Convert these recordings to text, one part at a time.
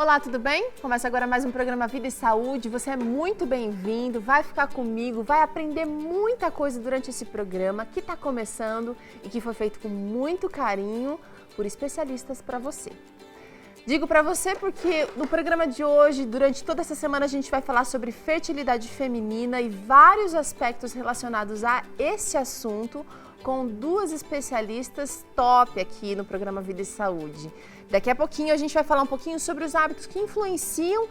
Olá, tudo bem? Começa agora mais um programa Vida e Saúde. Você é muito bem-vindo, vai ficar comigo, vai aprender muita coisa durante esse programa que está começando e que foi feito com muito carinho por especialistas para você. Digo para você porque no programa de hoje, durante toda essa semana, a gente vai falar sobre fertilidade feminina e vários aspectos relacionados a esse assunto com duas especialistas top aqui no programa Vida e Saúde. Daqui a pouquinho a gente vai falar um pouquinho sobre os hábitos que influenciam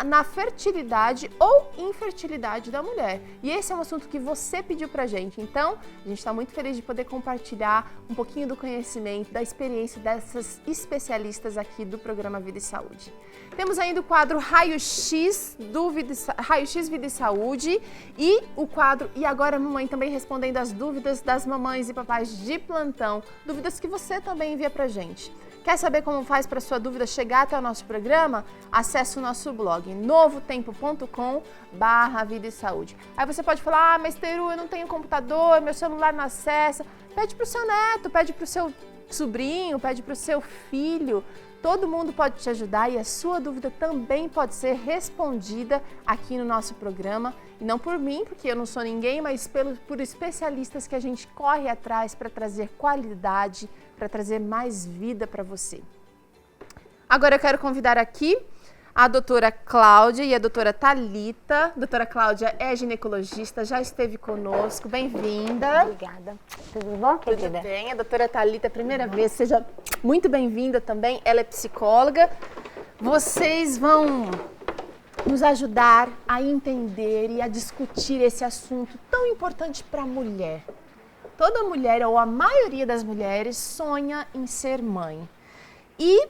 na fertilidade ou infertilidade da mulher. E esse é um assunto que você pediu pra gente. Então, a gente está muito feliz de poder compartilhar um pouquinho do conhecimento, da experiência dessas especialistas aqui do programa Vida e Saúde. Temos ainda o quadro Raio-X Vida e Saúde e o quadro E Agora Mamãe, também respondendo as dúvidas das mamães e papais de plantão, dúvidas que você também envia pra gente. Quer saber como faz para sua dúvida chegar até o nosso programa? Acesse o nosso blog novotempo.com/vida e saúde. Aí você pode falar, mas Teru, eu não tenho computador, meu celular não acessa. Pede para o seu neto, pede para o seu sobrinho, pede para o seu filho. Todo mundo pode te ajudar e a sua dúvida também pode ser respondida aqui no nosso programa. E não por mim, porque eu não sou ninguém, mas por especialistas que a gente corre atrás para trazer qualidade, para trazer mais vida para você. Agora eu quero convidar aqui a doutora Cláudia e a doutora Thalita. Doutora Cláudia é ginecologista, já esteve conosco, bem-vinda. Obrigada. Tudo bom, querida? Tudo bem, a doutora Thalita, primeira vez, seja muito bem-vinda também, ela é psicóloga. Vocês vão nos ajudar a entender e a discutir esse assunto tão importante para a mulher. Toda mulher, ou a maioria das mulheres, sonha em ser mãe. E,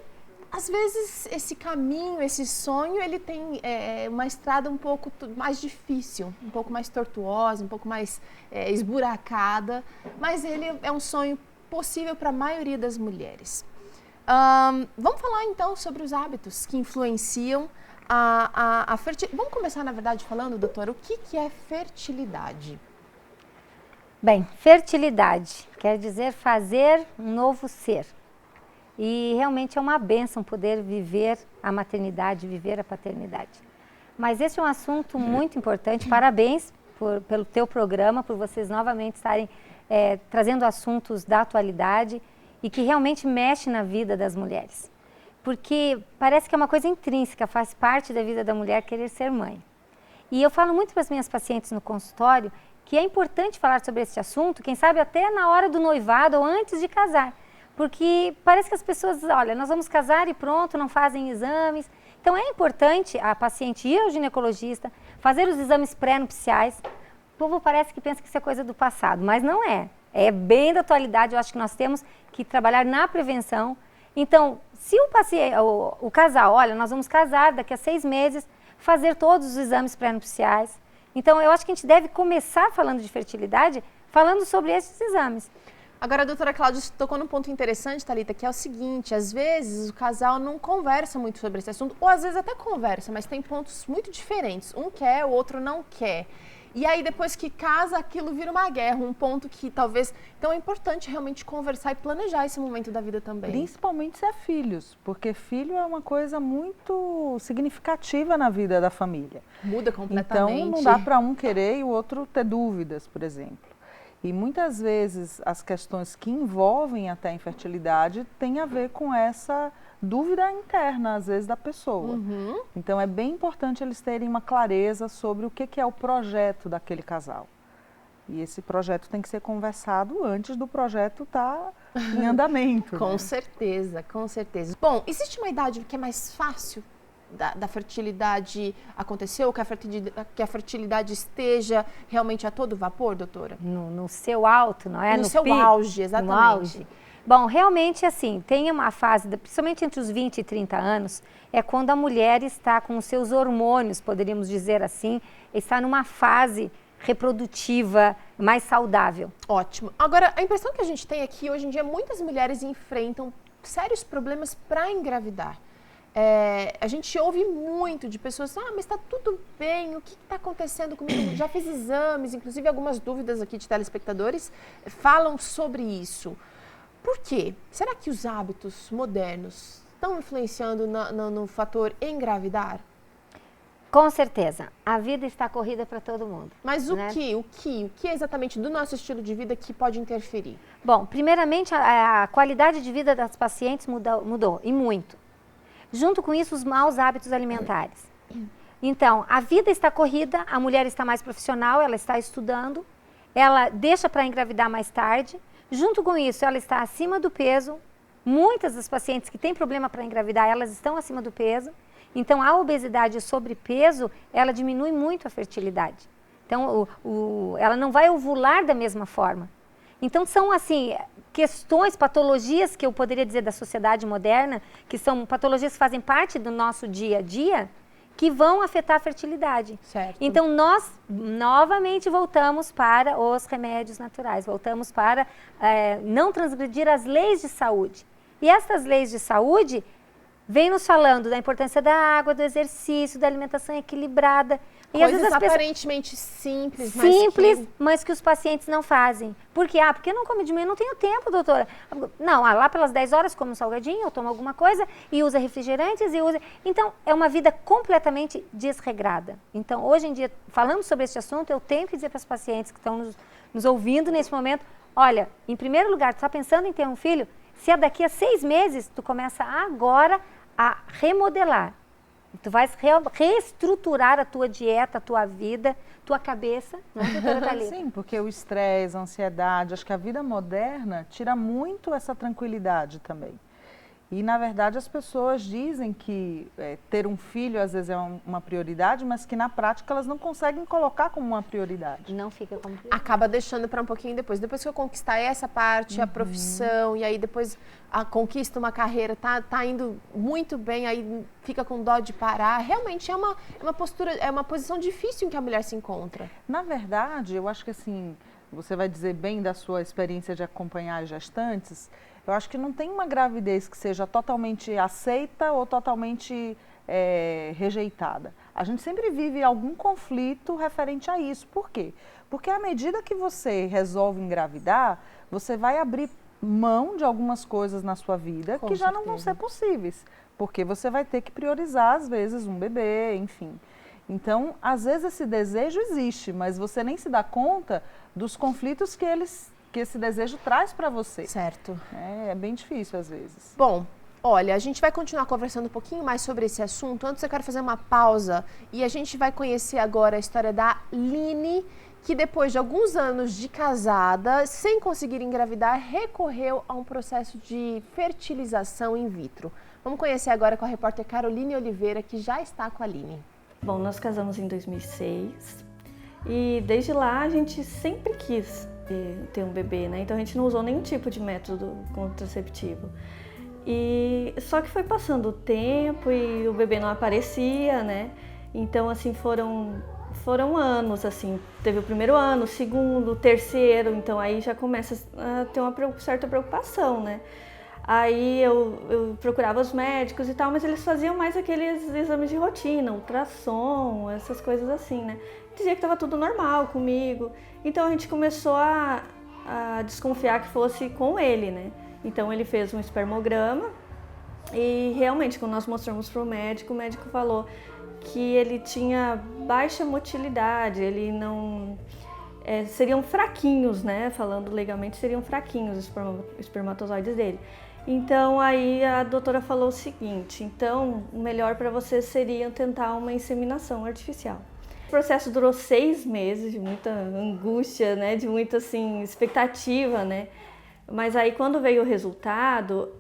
às vezes, esse caminho, esse sonho, ele tem uma estrada um pouco mais difícil, um pouco mais tortuosa, um pouco mais esburacada, mas ele é um sonho possível para a maioria das mulheres. Vamos falar, então, sobre os hábitos que influenciam a fertilidade. Vamos começar, na verdade, falando, doutora, o que é fertilidade? Bem, fertilidade quer dizer fazer um novo ser. E realmente é uma bênção poder viver a maternidade, viver a paternidade. Mas esse é um assunto muito importante. Parabéns pelo teu programa, por vocês novamente estarem trazendo assuntos da atualidade e que realmente mexe na vida das mulheres. Porque parece que é uma coisa intrínseca, faz parte da vida da mulher querer ser mãe. E eu falo muito para as minhas pacientes no consultório que é importante falar sobre esse assunto, quem sabe até na hora do noivado ou antes de casar. Porque parece que as pessoas, olha, nós vamos casar e pronto, não fazem exames. Então é importante a paciente ir ao ginecologista, fazer os exames pré-nupciais. O povo parece que pensa que isso é coisa do passado, mas não é. É bem da atualidade, eu acho que nós temos que trabalhar na prevenção. Então, se o casal, olha, nós vamos casar daqui a 6 meses, fazer todos os exames pré-nupciais. Então, eu acho que a gente deve começar falando de fertilidade, falando sobre esses exames. Agora, a doutora Cláudia tocou num ponto interessante, Thalita, que é o seguinte, às vezes o casal não conversa muito sobre esse assunto, ou às vezes até conversa, mas tem pontos muito diferentes. Um quer, o outro não quer. E aí, depois que casa, aquilo vira uma guerra, um ponto que talvez... Então, é importante realmente conversar e planejar esse momento da vida também. Principalmente se é filhos, porque filho é uma coisa muito significativa na vida da família. Muda completamente. Então, não dá para um querer e o outro ter dúvidas, por exemplo. E muitas vezes as questões que envolvem até a infertilidade têm a ver com essa dúvida interna, às vezes, da pessoa. Uhum. Então, é bem importante eles terem uma clareza sobre o que é o projeto daquele casal. E esse projeto tem que ser conversado antes do projeto estar em andamento. Com né? certeza, com certeza. Bom, existe uma idade que é mais fácil da fertilidade acontecer, ou que a fertilidade esteja realmente a todo vapor, doutora? No seu alto, não é? No seu auge, exatamente. No auge. Bom, realmente assim, tem uma fase, principalmente entre os 20 e 30 anos, é quando a mulher está com os seus hormônios, poderíamos dizer assim, está numa fase reprodutiva mais saudável. Ótimo. Agora, a impressão que a gente tem é que hoje em dia muitas mulheres enfrentam sérios problemas para engravidar. A gente ouve muito de pessoas, mas está tudo bem, o que está acontecendo comigo? Já fiz exames, inclusive algumas dúvidas aqui de telespectadores falam sobre isso. Por quê? Será que os hábitos modernos estão influenciando no fator engravidar? Com certeza. A vida está corrida para todo mundo. Mas o que é exatamente do nosso estilo de vida que pode interferir? Bom, primeiramente a qualidade de vida das pacientes mudou e muito. Junto com isso, os maus hábitos alimentares. Então, a vida está corrida, a mulher está mais profissional, ela está estudando, ela deixa para engravidar mais tarde. Junto com isso, ela está acima do peso. Muitas das pacientes que têm problema para engravidar, elas estão acima do peso. Então, a obesidade e o sobrepeso, ela diminui muito a fertilidade. Então, ela não vai ovular da mesma forma. Então, são, assim, questões, patologias que eu poderia dizer da sociedade moderna, que são patologias que fazem parte do nosso dia a dia, que vão afetar a fertilidade. Certo. Então, nós novamente voltamos para os remédios naturais, voltamos para não transgredir as leis de saúde. E essas leis de saúde vêm nos falando da importância da água, do exercício, da alimentação equilibrada. E coisas às vezes as pessoas... aparentemente simples, mas que os pacientes não fazem. Por quê? Porque eu não como de manhã, não tenho tempo, doutora. Não, lá pelas 10 horas como um salgadinho, eu tomo alguma coisa e usa refrigerantes e usa... Então, é uma vida completamente desregrada. Então, hoje em dia, falando sobre esse assunto, eu tenho que dizer para as pacientes que estão nos ouvindo nesse momento, olha, em primeiro lugar, tu está pensando em ter um filho? Se é daqui a 6 meses, tu começa agora a remodelar. Tu vais reestruturar a tua dieta, a tua vida, tua cabeça, não é, doutora Thalita? Sim, porque o estresse, a ansiedade, acho que a vida moderna tira muito essa tranquilidade também. E, na verdade, as pessoas dizem que ter um filho, às vezes, é uma prioridade, mas que, na prática, elas não conseguem colocar como uma prioridade. Não fica como prioridade. Acaba deixando para um pouquinho depois. Depois que eu conquistar essa parte, a profissão, e aí depois conquista uma carreira, tá indo muito bem, aí fica com dó de parar. Realmente é uma postura, é uma posição difícil em que a mulher se encontra. Na verdade, eu acho que, assim, você vai dizer bem da sua experiência de acompanhar gestantes. Eu acho que não tem uma gravidez que seja totalmente aceita ou totalmente rejeitada. A gente sempre vive algum conflito referente a isso. Por quê? Porque à medida que você resolve engravidar, você vai abrir mão de algumas coisas na sua vida que já não vão ser possíveis. Porque você vai ter que priorizar, às vezes, um bebê, enfim. Então, às vezes esse desejo existe, mas você nem se dá conta dos conflitos que esse desejo traz para você. Certo. É bem difícil às vezes. Bom, olha, a gente vai continuar conversando um pouquinho mais sobre esse assunto. Antes eu quero fazer uma pausa e a gente vai conhecer agora a história da Line, que depois de alguns anos de casada, sem conseguir engravidar, recorreu a um processo de fertilização in vitro. Vamos conhecer agora com a repórter Caroline Oliveira, que já está com a Line. Bom, nós casamos em 2006 e desde lá a gente sempre quis ter um bebê, né? Então a gente não usou nenhum tipo de método contraceptivo. E só que foi passando o tempo e o bebê não aparecia, né? Então assim foram anos, assim, teve o primeiro ano, o segundo, o terceiro, então aí já começa a ter uma certa preocupação, né? Aí eu procurava os médicos e tal, mas eles faziam mais aqueles exames de rotina, ultrassom, essas coisas assim, né? Dizia que estava tudo normal comigo, então a gente começou a desconfiar que fosse com ele, né? Então ele fez um espermograma e realmente quando nós mostramos para o médico falou que ele tinha baixa motilidade, ele não... seriam fraquinhos, né? Falando legalmente, seriam fraquinhos os espermatozoides dele. Então aí a doutora falou o seguinte, então o melhor para você seria tentar uma inseminação artificial. O processo durou 6 meses de muita angústia, né? De muita assim, expectativa, né? Mas aí quando veio o resultado,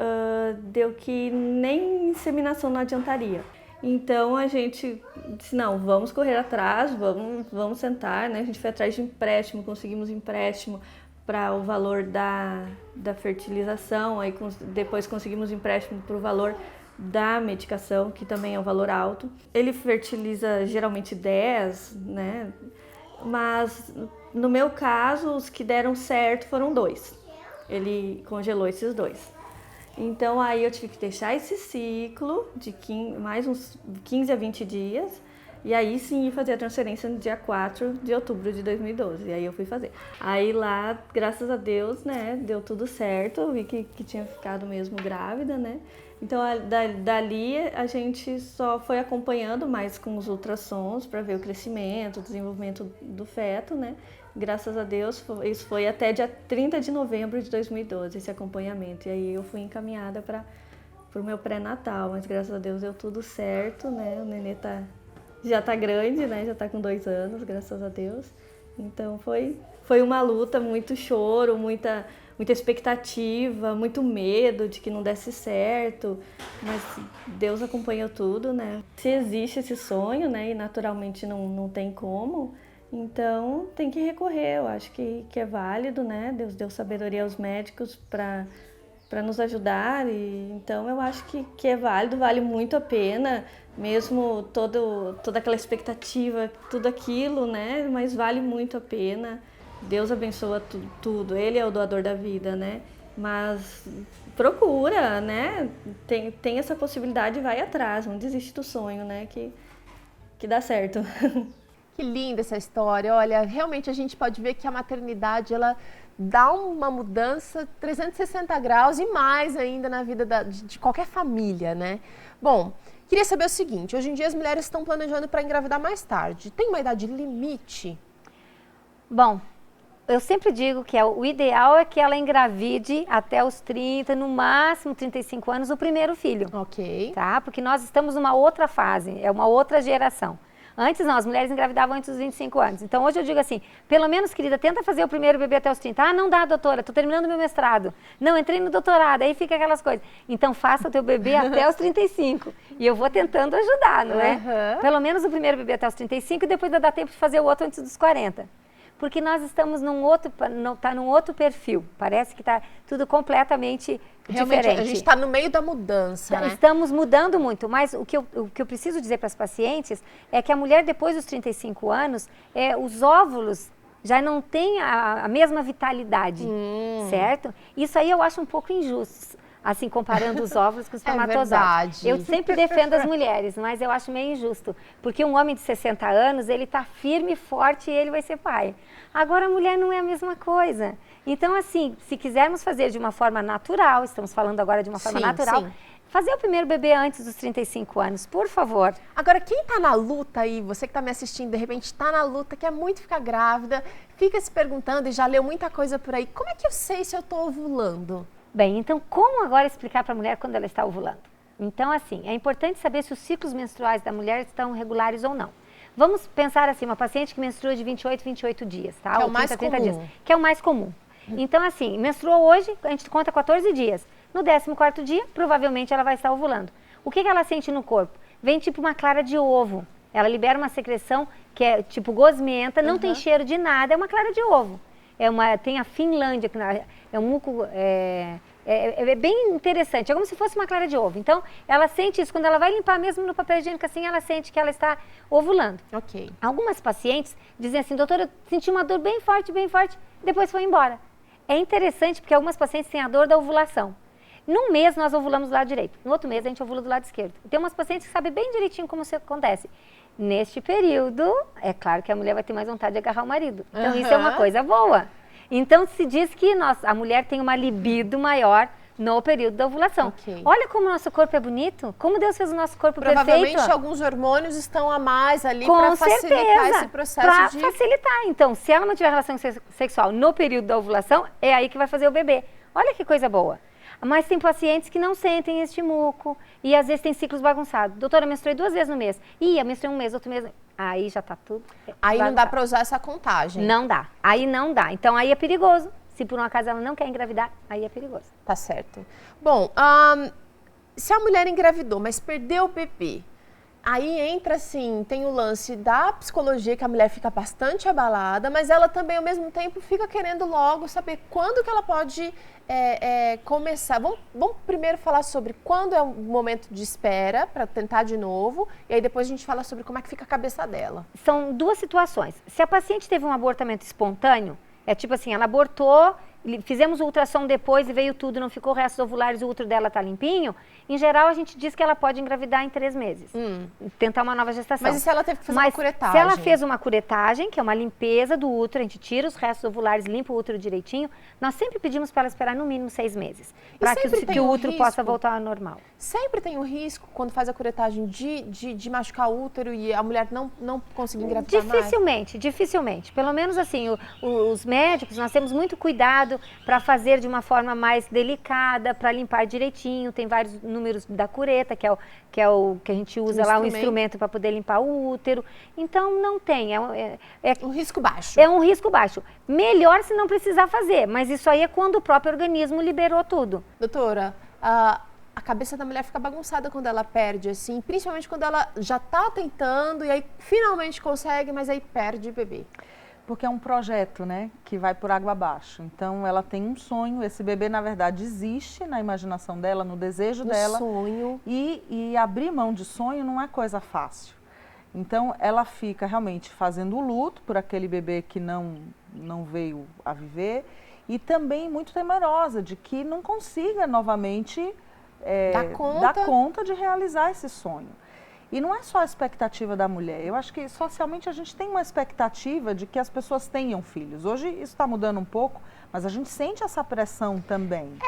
deu que nem inseminação não adiantaria. Então a gente disse, não, vamos correr atrás, vamos sentar, né? A gente foi atrás de empréstimo, conseguimos empréstimo para o valor da fertilização, aí depois conseguimos empréstimo para o valor da medicação, que também é um valor alto. Ele fertiliza geralmente 10, né? Mas no meu caso, os que deram certo foram 2. Ele congelou esses 2. Então aí eu tive que deixar esse ciclo de mais uns 15 a 20 dias E aí sim fazer a transferência no dia 4 de outubro de 2012. E aí eu fui fazer. Aí lá, graças a Deus, né, deu tudo certo. Eu vi que tinha ficado mesmo grávida, né? Então dali a gente só foi acompanhando mais com os ultrassons para ver o crescimento, o desenvolvimento do feto, né? Graças a Deus, isso foi até dia 30 de novembro de 2012, esse acompanhamento. E aí eu fui encaminhada para o meu pré-natal, mas graças a Deus deu tudo certo, né? O nenê já tá grande, né? Já tá com 2 anos, graças a Deus. Então foi uma luta, muito choro, muita expectativa, muito medo de que não desse certo, mas Deus acompanhou tudo, né? Se existe esse sonho, né, e naturalmente não tem como, então tem que recorrer, eu acho que é válido, né? Deus deu sabedoria aos médicos para nos ajudar, e então eu acho que é válido, vale muito a pena, mesmo toda aquela expectativa, tudo aquilo, né? Mas vale muito a pena. Deus abençoa tudo, Ele é o doador da vida, né? Mas procura, né? Tem essa possibilidade, vai atrás, não desiste do sonho, né? Que dá certo. Que linda essa história. Olha, realmente a gente pode ver que a maternidade, ela dá uma mudança 360 graus e mais ainda na vida de qualquer família, né? Bom, queria saber o seguinte, hoje em dia as mulheres estão planejando para engravidar mais tarde. Tem uma idade limite? Bom, eu sempre digo que o ideal é que ela engravide até os 30, no máximo 35 anos, o primeiro filho. Ok. Tá? Porque nós estamos numa outra fase, é uma outra geração. Antes não, as mulheres engravidavam antes dos 25 anos. Então hoje eu digo assim, pelo menos, querida, tenta fazer o primeiro bebê até os 30. Ah, não dá, doutora, estou terminando meu mestrado. Não, entrei no doutorado, aí fica aquelas coisas. Então faça o teu bebê até os 35. E eu vou tentando ajudar, não é? Pelo menos o primeiro bebê até os 35 e depois ainda dá tempo de fazer o outro antes dos 40. Porque nós estamos num outro perfil. Parece que está tudo completamente Realmente, diferente. a gente está no meio da mudança, né? Estamos mudando muito, mas o que eu preciso dizer para as pacientes é que a mulher, depois dos 35 anos, os óvulos já não têm a mesma vitalidade, certo? Isso aí eu acho um pouco injusto, assim, comparando os óvulos com os espermatozoides. Verdade. Eu sempre defendo as mulheres, mas eu acho meio injusto, porque um homem de 60 anos, ele está firme, forte e ele vai ser pai. Agora, a mulher não é a mesma coisa. Então, assim, se quisermos fazer de uma forma natural, estamos falando agora de uma forma natural, sim. Fazer o primeiro bebê antes dos 35 anos, por favor. Agora, quem está na luta aí, você que está me assistindo, de repente está na luta, quer muito ficar grávida, fica se perguntando e já leu muita coisa por aí, como é que eu sei se eu estou ovulando? Bem, então como agora explicar para a mulher quando ela está ovulando? Então, assim, é importante saber se os ciclos menstruais da mulher estão regulares ou não. Vamos pensar assim, uma paciente que menstrua de 28 dias, tá? Que é ou o mais 30 comum. dias, que é o mais comum. Então, assim, menstruou hoje, a gente conta 14 dias. No 14º dia, provavelmente ela vai estar ovulando. O que ela sente no corpo? Vem tipo uma clara de ovo. Ela libera uma secreção que é tipo gosmenta, não tem cheiro de nada, é uma clara de ovo. Tem a Finlândia, que é um muco... É bem interessante, é como se fosse uma clara de ovo. Então, ela sente isso, quando ela vai limpar mesmo no papel higiênico assim, ela sente que ela está ovulando. Ok. Algumas pacientes dizem assim, doutora, eu senti uma dor bem forte, depois foi embora. É interessante porque algumas pacientes têm a dor da ovulação. Num mês nós ovulamos do lado direito, no outro mês a gente ovula do lado esquerdo. Tem umas pacientes que sabem bem direitinho como isso acontece. Neste período, é claro que a mulher vai ter mais vontade de agarrar o marido. Então isso é uma coisa boa. Então se diz que a mulher tem uma libido maior no período da ovulação. Okay. Olha como o nosso corpo é bonito, como Deus fez o nosso corpo Provavelmente perfeito. Alguns hormônios estão a mais ali para facilitar esse processo para facilitar. Então, se ela não tiver relação sexual no período da ovulação, é aí que vai fazer o bebê. Olha que coisa boa. Mas tem pacientes que não sentem este muco e às vezes tem ciclos bagunçados. Doutora, menstruei 2 vezes no mês. Eu menstruei um mês, outro mês. Aí já tá tudo Aí bagunçado. Não dá para usar essa contagem. Não dá. Aí não dá. Então aí é perigoso. Se por um acaso ela não quer engravidar, aí é perigoso. Tá certo. Bom, se a mulher engravidou, mas perdeu o bebê, aí entra assim, tem o lance da psicologia, que a mulher fica bastante abalada, mas ela também, ao mesmo tempo, fica querendo logo saber quando que ela pode começar. Vamos primeiro falar sobre quando é o momento de espera, para tentar de novo, e aí depois a gente fala sobre como é que fica a cabeça dela. São 2 situações. Se a paciente teve um abortamento espontâneo, é tipo assim, ela abortou fizemos o ultrassom depois e veio tudo, não ficou restos ovulares, o útero dela está limpinho, em geral a gente diz que ela pode engravidar em 3 meses. Tentar uma nova gestação. Mas e se ela teve que fazer uma curetagem? Se ela fez uma curetagem, que é uma limpeza do útero, a gente tira os restos ovulares, limpa o útero direitinho, nós sempre pedimos para ela esperar no mínimo 6 meses, para que o útero possa voltar ao normal. Sempre tem o risco, quando faz a curetagem, de machucar o útero e a mulher não conseguir engravidar mais? Dificilmente. Pelo menos assim, os médicos, nós temos muito cuidado para fazer de uma forma mais delicada, para limpar direitinho. Tem vários números da cureta, que é o que a gente usa lá, o instrumento para poder limpar o útero. Então, não tem. É um risco baixo. É um risco baixo. Melhor se não precisar fazer, mas isso aí é quando o próprio organismo liberou tudo. Doutora, a cabeça da mulher fica bagunçada quando ela perde, assim, principalmente quando ela já está tentando e aí finalmente consegue, mas aí perde o bebê. Porque é um projeto, né, que vai por água abaixo. Então, ela tem um sonho, esse bebê, na verdade, existe na imaginação dela, no desejo dela. Sonho. E abrir mão de sonho não é coisa fácil. Então, ela fica realmente fazendo o luto por aquele bebê que não veio a viver e também muito temerosa de que não consiga novamente dar conta de realizar esse sonho. E não é só a expectativa da mulher. Eu acho que socialmente a gente tem uma expectativa de que as pessoas tenham filhos. Hoje isso está mudando um pouco, mas a gente sente essa pressão também.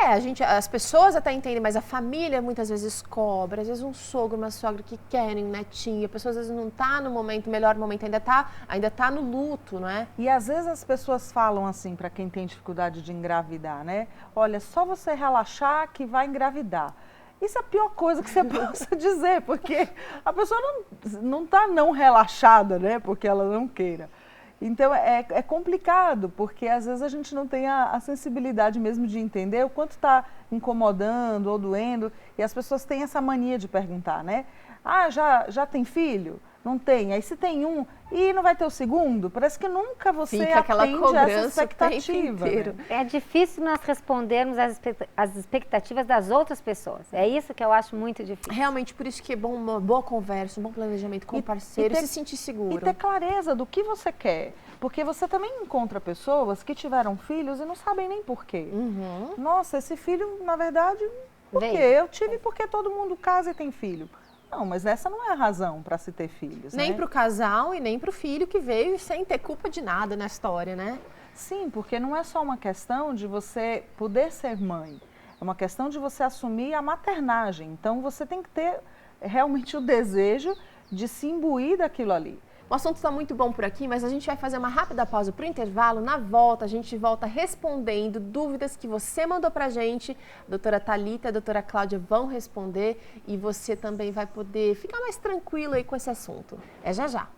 As pessoas até entendem, mas a família muitas vezes cobra. Às vezes um sogro, uma sogra que querem um netinho. A pessoa às vezes não está no melhor momento, ainda tá no luto, não é? E às vezes as pessoas falam assim, para quem tem dificuldade de engravidar, né? Olha, só você relaxar que vai engravidar. Isso é a pior coisa que você possa dizer, porque a pessoa não está não relaxada, né? Porque ela não queira. Então, é complicado, porque às vezes a gente não tem a sensibilidade mesmo de entender o quanto está incomodando ou doendo. E as pessoas têm essa mania de perguntar, né? Ah, já tem filho? Não tem. Aí se tem um e não vai ter o segundo, parece que nunca você atende a essa expectativa. Né? É difícil nós respondermos às expectativas das outras pessoas. É isso que eu acho muito difícil. Realmente, por isso que é bom uma boa conversa, um bom planejamento com o parceiro, se sentir seguro. E ter clareza do que você quer. Porque você também encontra pessoas que tiveram filhos e não sabem nem por quê. Nossa, esse filho, na verdade, por quê? Eu tive porque todo mundo casa e tem filho. Não, mas essa não é a razão para se ter filhos, nem né? para o casal e nem para o filho que veio sem ter culpa de nada na história, né? Sim, porque não é só uma questão de você poder ser mãe, é uma questão de você assumir a maternagem. Então, você tem que ter realmente o desejo de se imbuir daquilo ali. O assunto está muito bom por aqui, mas a gente vai fazer uma rápida pausa para o intervalo. Na volta, a gente volta respondendo dúvidas que você mandou para a gente. A doutora Thalita e a doutora Cláudia vão responder e você também vai poder ficar mais tranquilo aí com esse assunto. É já já.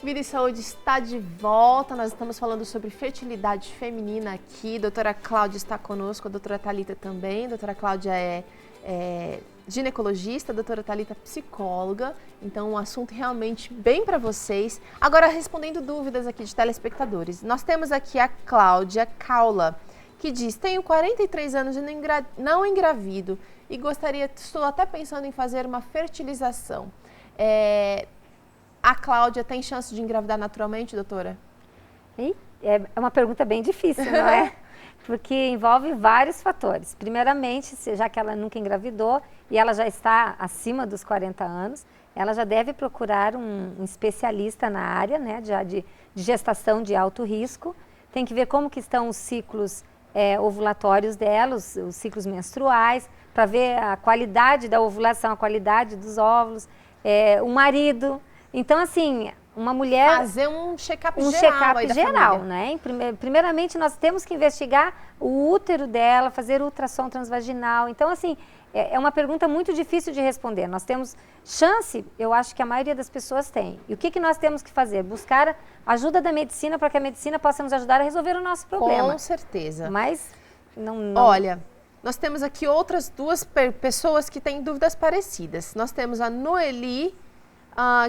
Vida e Saúde está de volta, nós estamos falando sobre fertilidade feminina aqui, a doutora Cláudia está conosco, a doutora Thalita também, a doutora Cláudia é ginecologista, a doutora Thalita psicóloga, então um assunto realmente bem para vocês. Agora respondendo dúvidas aqui de telespectadores, nós temos aqui a Cláudia Caula, que diz, tenho 43 anos e não engravido e estou até pensando em fazer uma fertilização. A Cláudia tem chance de engravidar naturalmente, doutora? É uma pergunta bem difícil, não é? Porque envolve vários fatores. Primeiramente, já que ela nunca engravidou e ela já está acima dos 40 anos, ela já deve procurar um especialista na área, né, de gestação de alto risco. Tem que ver como que estão os ciclos ovulatórios dela, os ciclos menstruais, para ver a qualidade da ovulação, a qualidade dos óvulos, o marido. Então, assim, uma mulher... Fazer um check-up geral, né? Primeiramente, nós temos que investigar o útero dela, fazer ultrassom transvaginal. Então, assim, é uma pergunta muito difícil de responder. Nós temos chance, eu acho que a maioria das pessoas tem. E o que nós temos que fazer? Buscar ajuda da medicina para que a medicina possa nos ajudar a resolver o nosso problema. Com certeza. Mas, não... Olha, nós temos aqui outras duas pessoas que têm dúvidas parecidas. Nós temos a Noeli...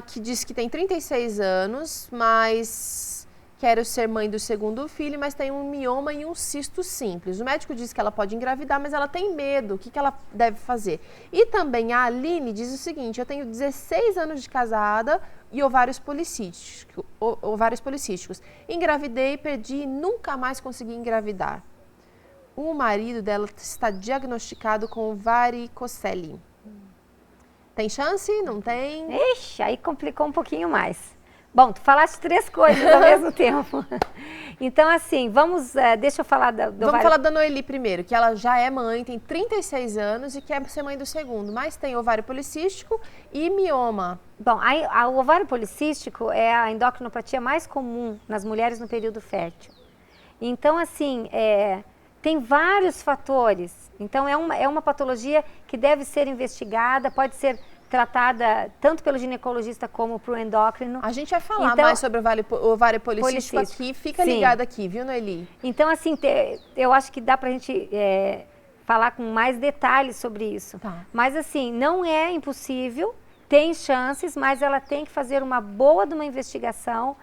que diz que tem 36 anos, mas quero ser mãe do segundo filho, mas tem um mioma e um cisto simples. O médico diz que ela pode engravidar, mas ela tem medo. O que ela deve fazer? E também a Aline diz o seguinte, eu tenho 16 anos de casada e ovários policísticos. Engravidei, perdi e nunca mais consegui engravidar. O marido dela está diagnosticado com varicocele. Tem chance? Não tem? Ixi, aí complicou um pouquinho mais. Bom, tu falaste 3 coisas ao mesmo tempo. Então, assim, deixa eu falar Vamos falar da Noeli primeiro, que ela já é mãe, tem 36 anos e quer ser mãe do segundo, mas tem ovário policístico e mioma. Bom, o ovário policístico é a endocrinopatia mais comum nas mulheres no período fértil. Então, assim, tem vários fatores. Então, é uma patologia que deve ser investigada, pode ser tratada tanto pelo ginecologista como para o endócrino. A gente vai falar mais sobre o ovário policístico aqui, fica ligado aqui, viu, Noeli? Então, assim, eu acho que dá para a gente falar com mais detalhes sobre isso. Tá. Mas, assim, não é impossível, tem chances, mas ela tem que fazer uma boa de uma investigação.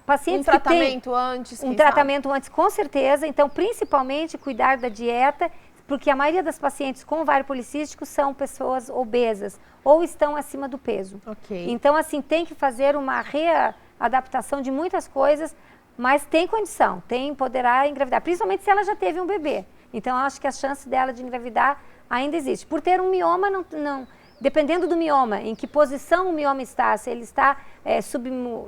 Pacientes um tratamento antes, um tratamento antes, com certeza. Então, principalmente, cuidar da dieta, porque a maioria das pacientes com ovário policístico são pessoas obesas ou estão acima do peso. Okay. Então, assim, tem que fazer uma readaptação de muitas coisas, mas tem condição, poderá engravidar, principalmente se ela já teve um bebê. Então, eu acho que a chance dela de engravidar ainda existe. Por ter um mioma, dependendo do mioma, em que posição o mioma está, se ele está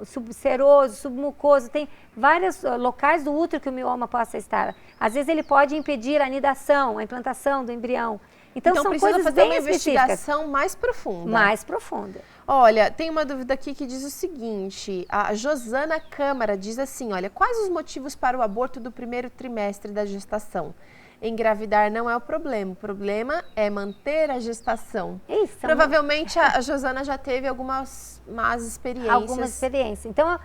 subseroso, submucoso, tem vários locais do útero que o mioma possa estar. Às vezes ele pode impedir a anidação, a implantação do embrião. Então são coisas fazer bem uma específicas. investigação mais profunda. Mais profunda. Olha, tem uma dúvida aqui que diz o seguinte, a Josana Câmara diz assim, olha, quais os motivos para o aborto do primeiro trimestre da gestação? Engravidar não é o problema é manter a gestação. Isso, provavelmente a Josana já teve algumas más experiências. Algumas experiências. Então,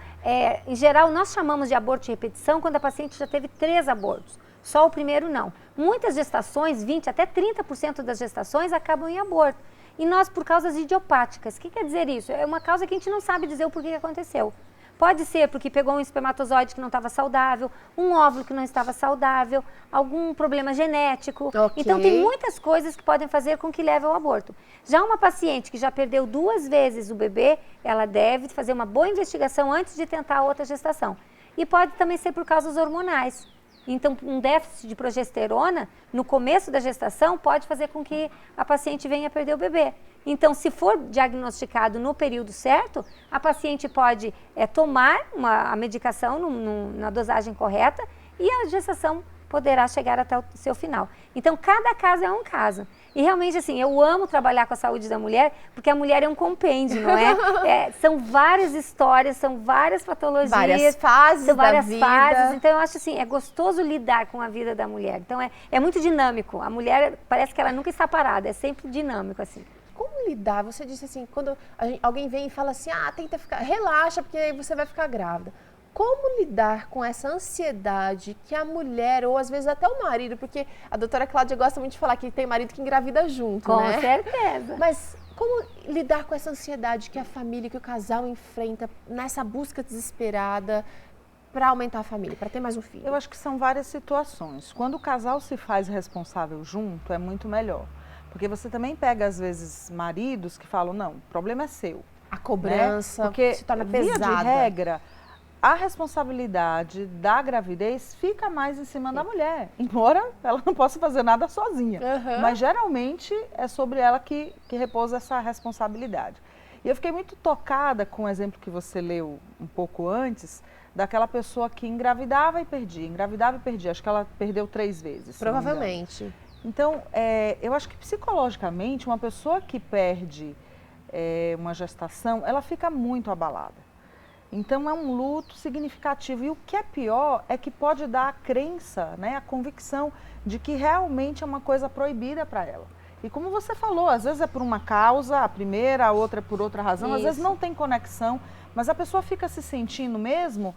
em geral, nós chamamos de aborto de repetição quando a paciente já teve 3 abortos. Só o primeiro não. Muitas gestações, 20% até 30% das gestações acabam em aborto. E nós, por causas idiopáticas. O que quer dizer isso? É uma causa que a gente não sabe dizer o porquê que aconteceu. Pode ser porque pegou um espermatozoide que não estava saudável, um óvulo que não estava saudável, algum problema genético. Okay. Então, tem muitas coisas que podem fazer com que leve ao aborto. Já uma paciente que já perdeu 2 vezes o bebê, ela deve fazer uma boa investigação antes de tentar outra gestação. E pode também ser por causas hormonais. Então, um déficit de progesterona no começo da gestação pode fazer com que a paciente venha a perder o bebê. Então, se for diagnosticado no período certo, a paciente pode tomar a medicação na dosagem correta e a gestação poderá chegar até o seu final. Então, cada caso é um caso. E realmente, assim, eu amo trabalhar com a saúde da mulher, porque a mulher é um compêndio, não é? São várias histórias, são várias patologias. Várias fases são várias da vida. fases. Então, eu acho assim, é gostoso lidar com a vida da mulher. Então, é muito dinâmico. A mulher, parece que ela nunca está parada, é sempre dinâmico, assim. Como lidar? Você disse assim, quando alguém vem e fala assim, tenta ficar, relaxa, porque aí você vai ficar grávida. Como lidar com essa ansiedade que a mulher, ou às vezes até o marido, porque a doutora Cláudia gosta muito de falar que tem marido que engravida junto, né? Com certeza. Mas como lidar com essa ansiedade que a família, que o casal enfrenta nessa busca desesperada para aumentar a família, para ter mais um filho? Eu acho que são várias situações. Quando o casal se faz responsável junto, é muito melhor. Porque você também pega, às vezes, maridos que falam, não, o problema é seu. A cobrança, né? Porque, se torna via pesada. de regra, a responsabilidade da gravidez fica mais em cima da mulher, embora ela não possa fazer nada sozinha. Mas, geralmente, é sobre ela que repousa essa responsabilidade. E eu fiquei muito tocada com o exemplo que você leu um pouco antes, daquela pessoa que engravidava e perdia. Acho que ela perdeu 3 vezes. Provavelmente. Então, eu acho que psicologicamente, uma pessoa que perde uma gestação, ela fica muito abalada. Então, é um luto significativo. E o que é pior é que pode dar a crença, né, a convicção de que realmente é uma coisa proibida para ela. E como você falou, às vezes é por uma causa, a primeira, a outra é por outra razão, às vezes não tem conexão, mas a pessoa fica se sentindo mesmo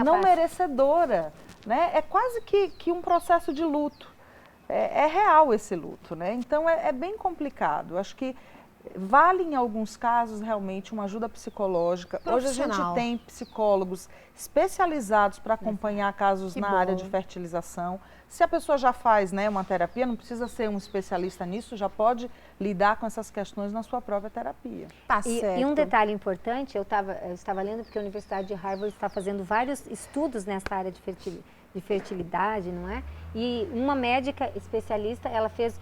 não merecedora. Né? É quase que um processo de luto. É real esse luto, né? Então é bem complicado. Acho que Vale, em alguns casos, realmente uma ajuda psicológica. Hoje a gente tem psicólogos especializados para acompanhar casos na área de fertilização. Se a pessoa já faz, né, uma terapia, não precisa ser um especialista nisso, já pode lidar com essas questões na sua própria terapia. Tá certo. E um detalhe importante, eu estava lendo porque a Universidade de Harvard está fazendo vários estudos nessa área de fertilidade, não é? E uma médica especialista, ela fez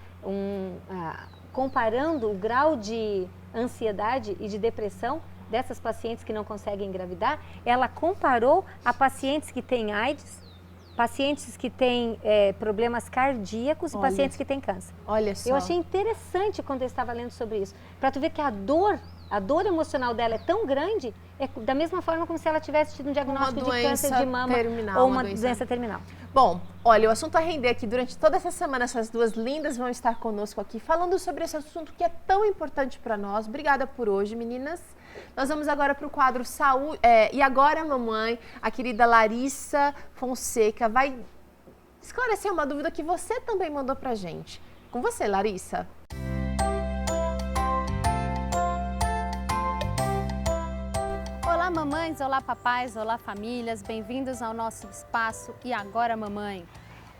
comparando o grau de ansiedade e de depressão dessas pacientes que não conseguem engravidar, ela comparou a pacientes que têm AIDS, pacientes que têm problemas cardíacos e pacientes que têm câncer. Olha só. Eu achei interessante quando eu estava lendo sobre isso, para tu ver que a dor emocional dela é tão grande, da mesma forma como se ela tivesse tido um diagnóstico de câncer de mama ou uma doença terminal. Bom, olha, o assunto vai render aqui durante toda essa semana. Essas duas lindas vão estar conosco aqui, falando sobre esse assunto que é tão importante para nós. Obrigada por hoje, meninas. Nós vamos agora para o quadro Saúde. E agora, mamãe, a querida Larissa Fonseca vai esclarecer uma dúvida que você também mandou para gente. Com você, Larissa. Olá mamães, olá papais, olá famílias, bem-vindos ao nosso espaço E Agora Mamãe.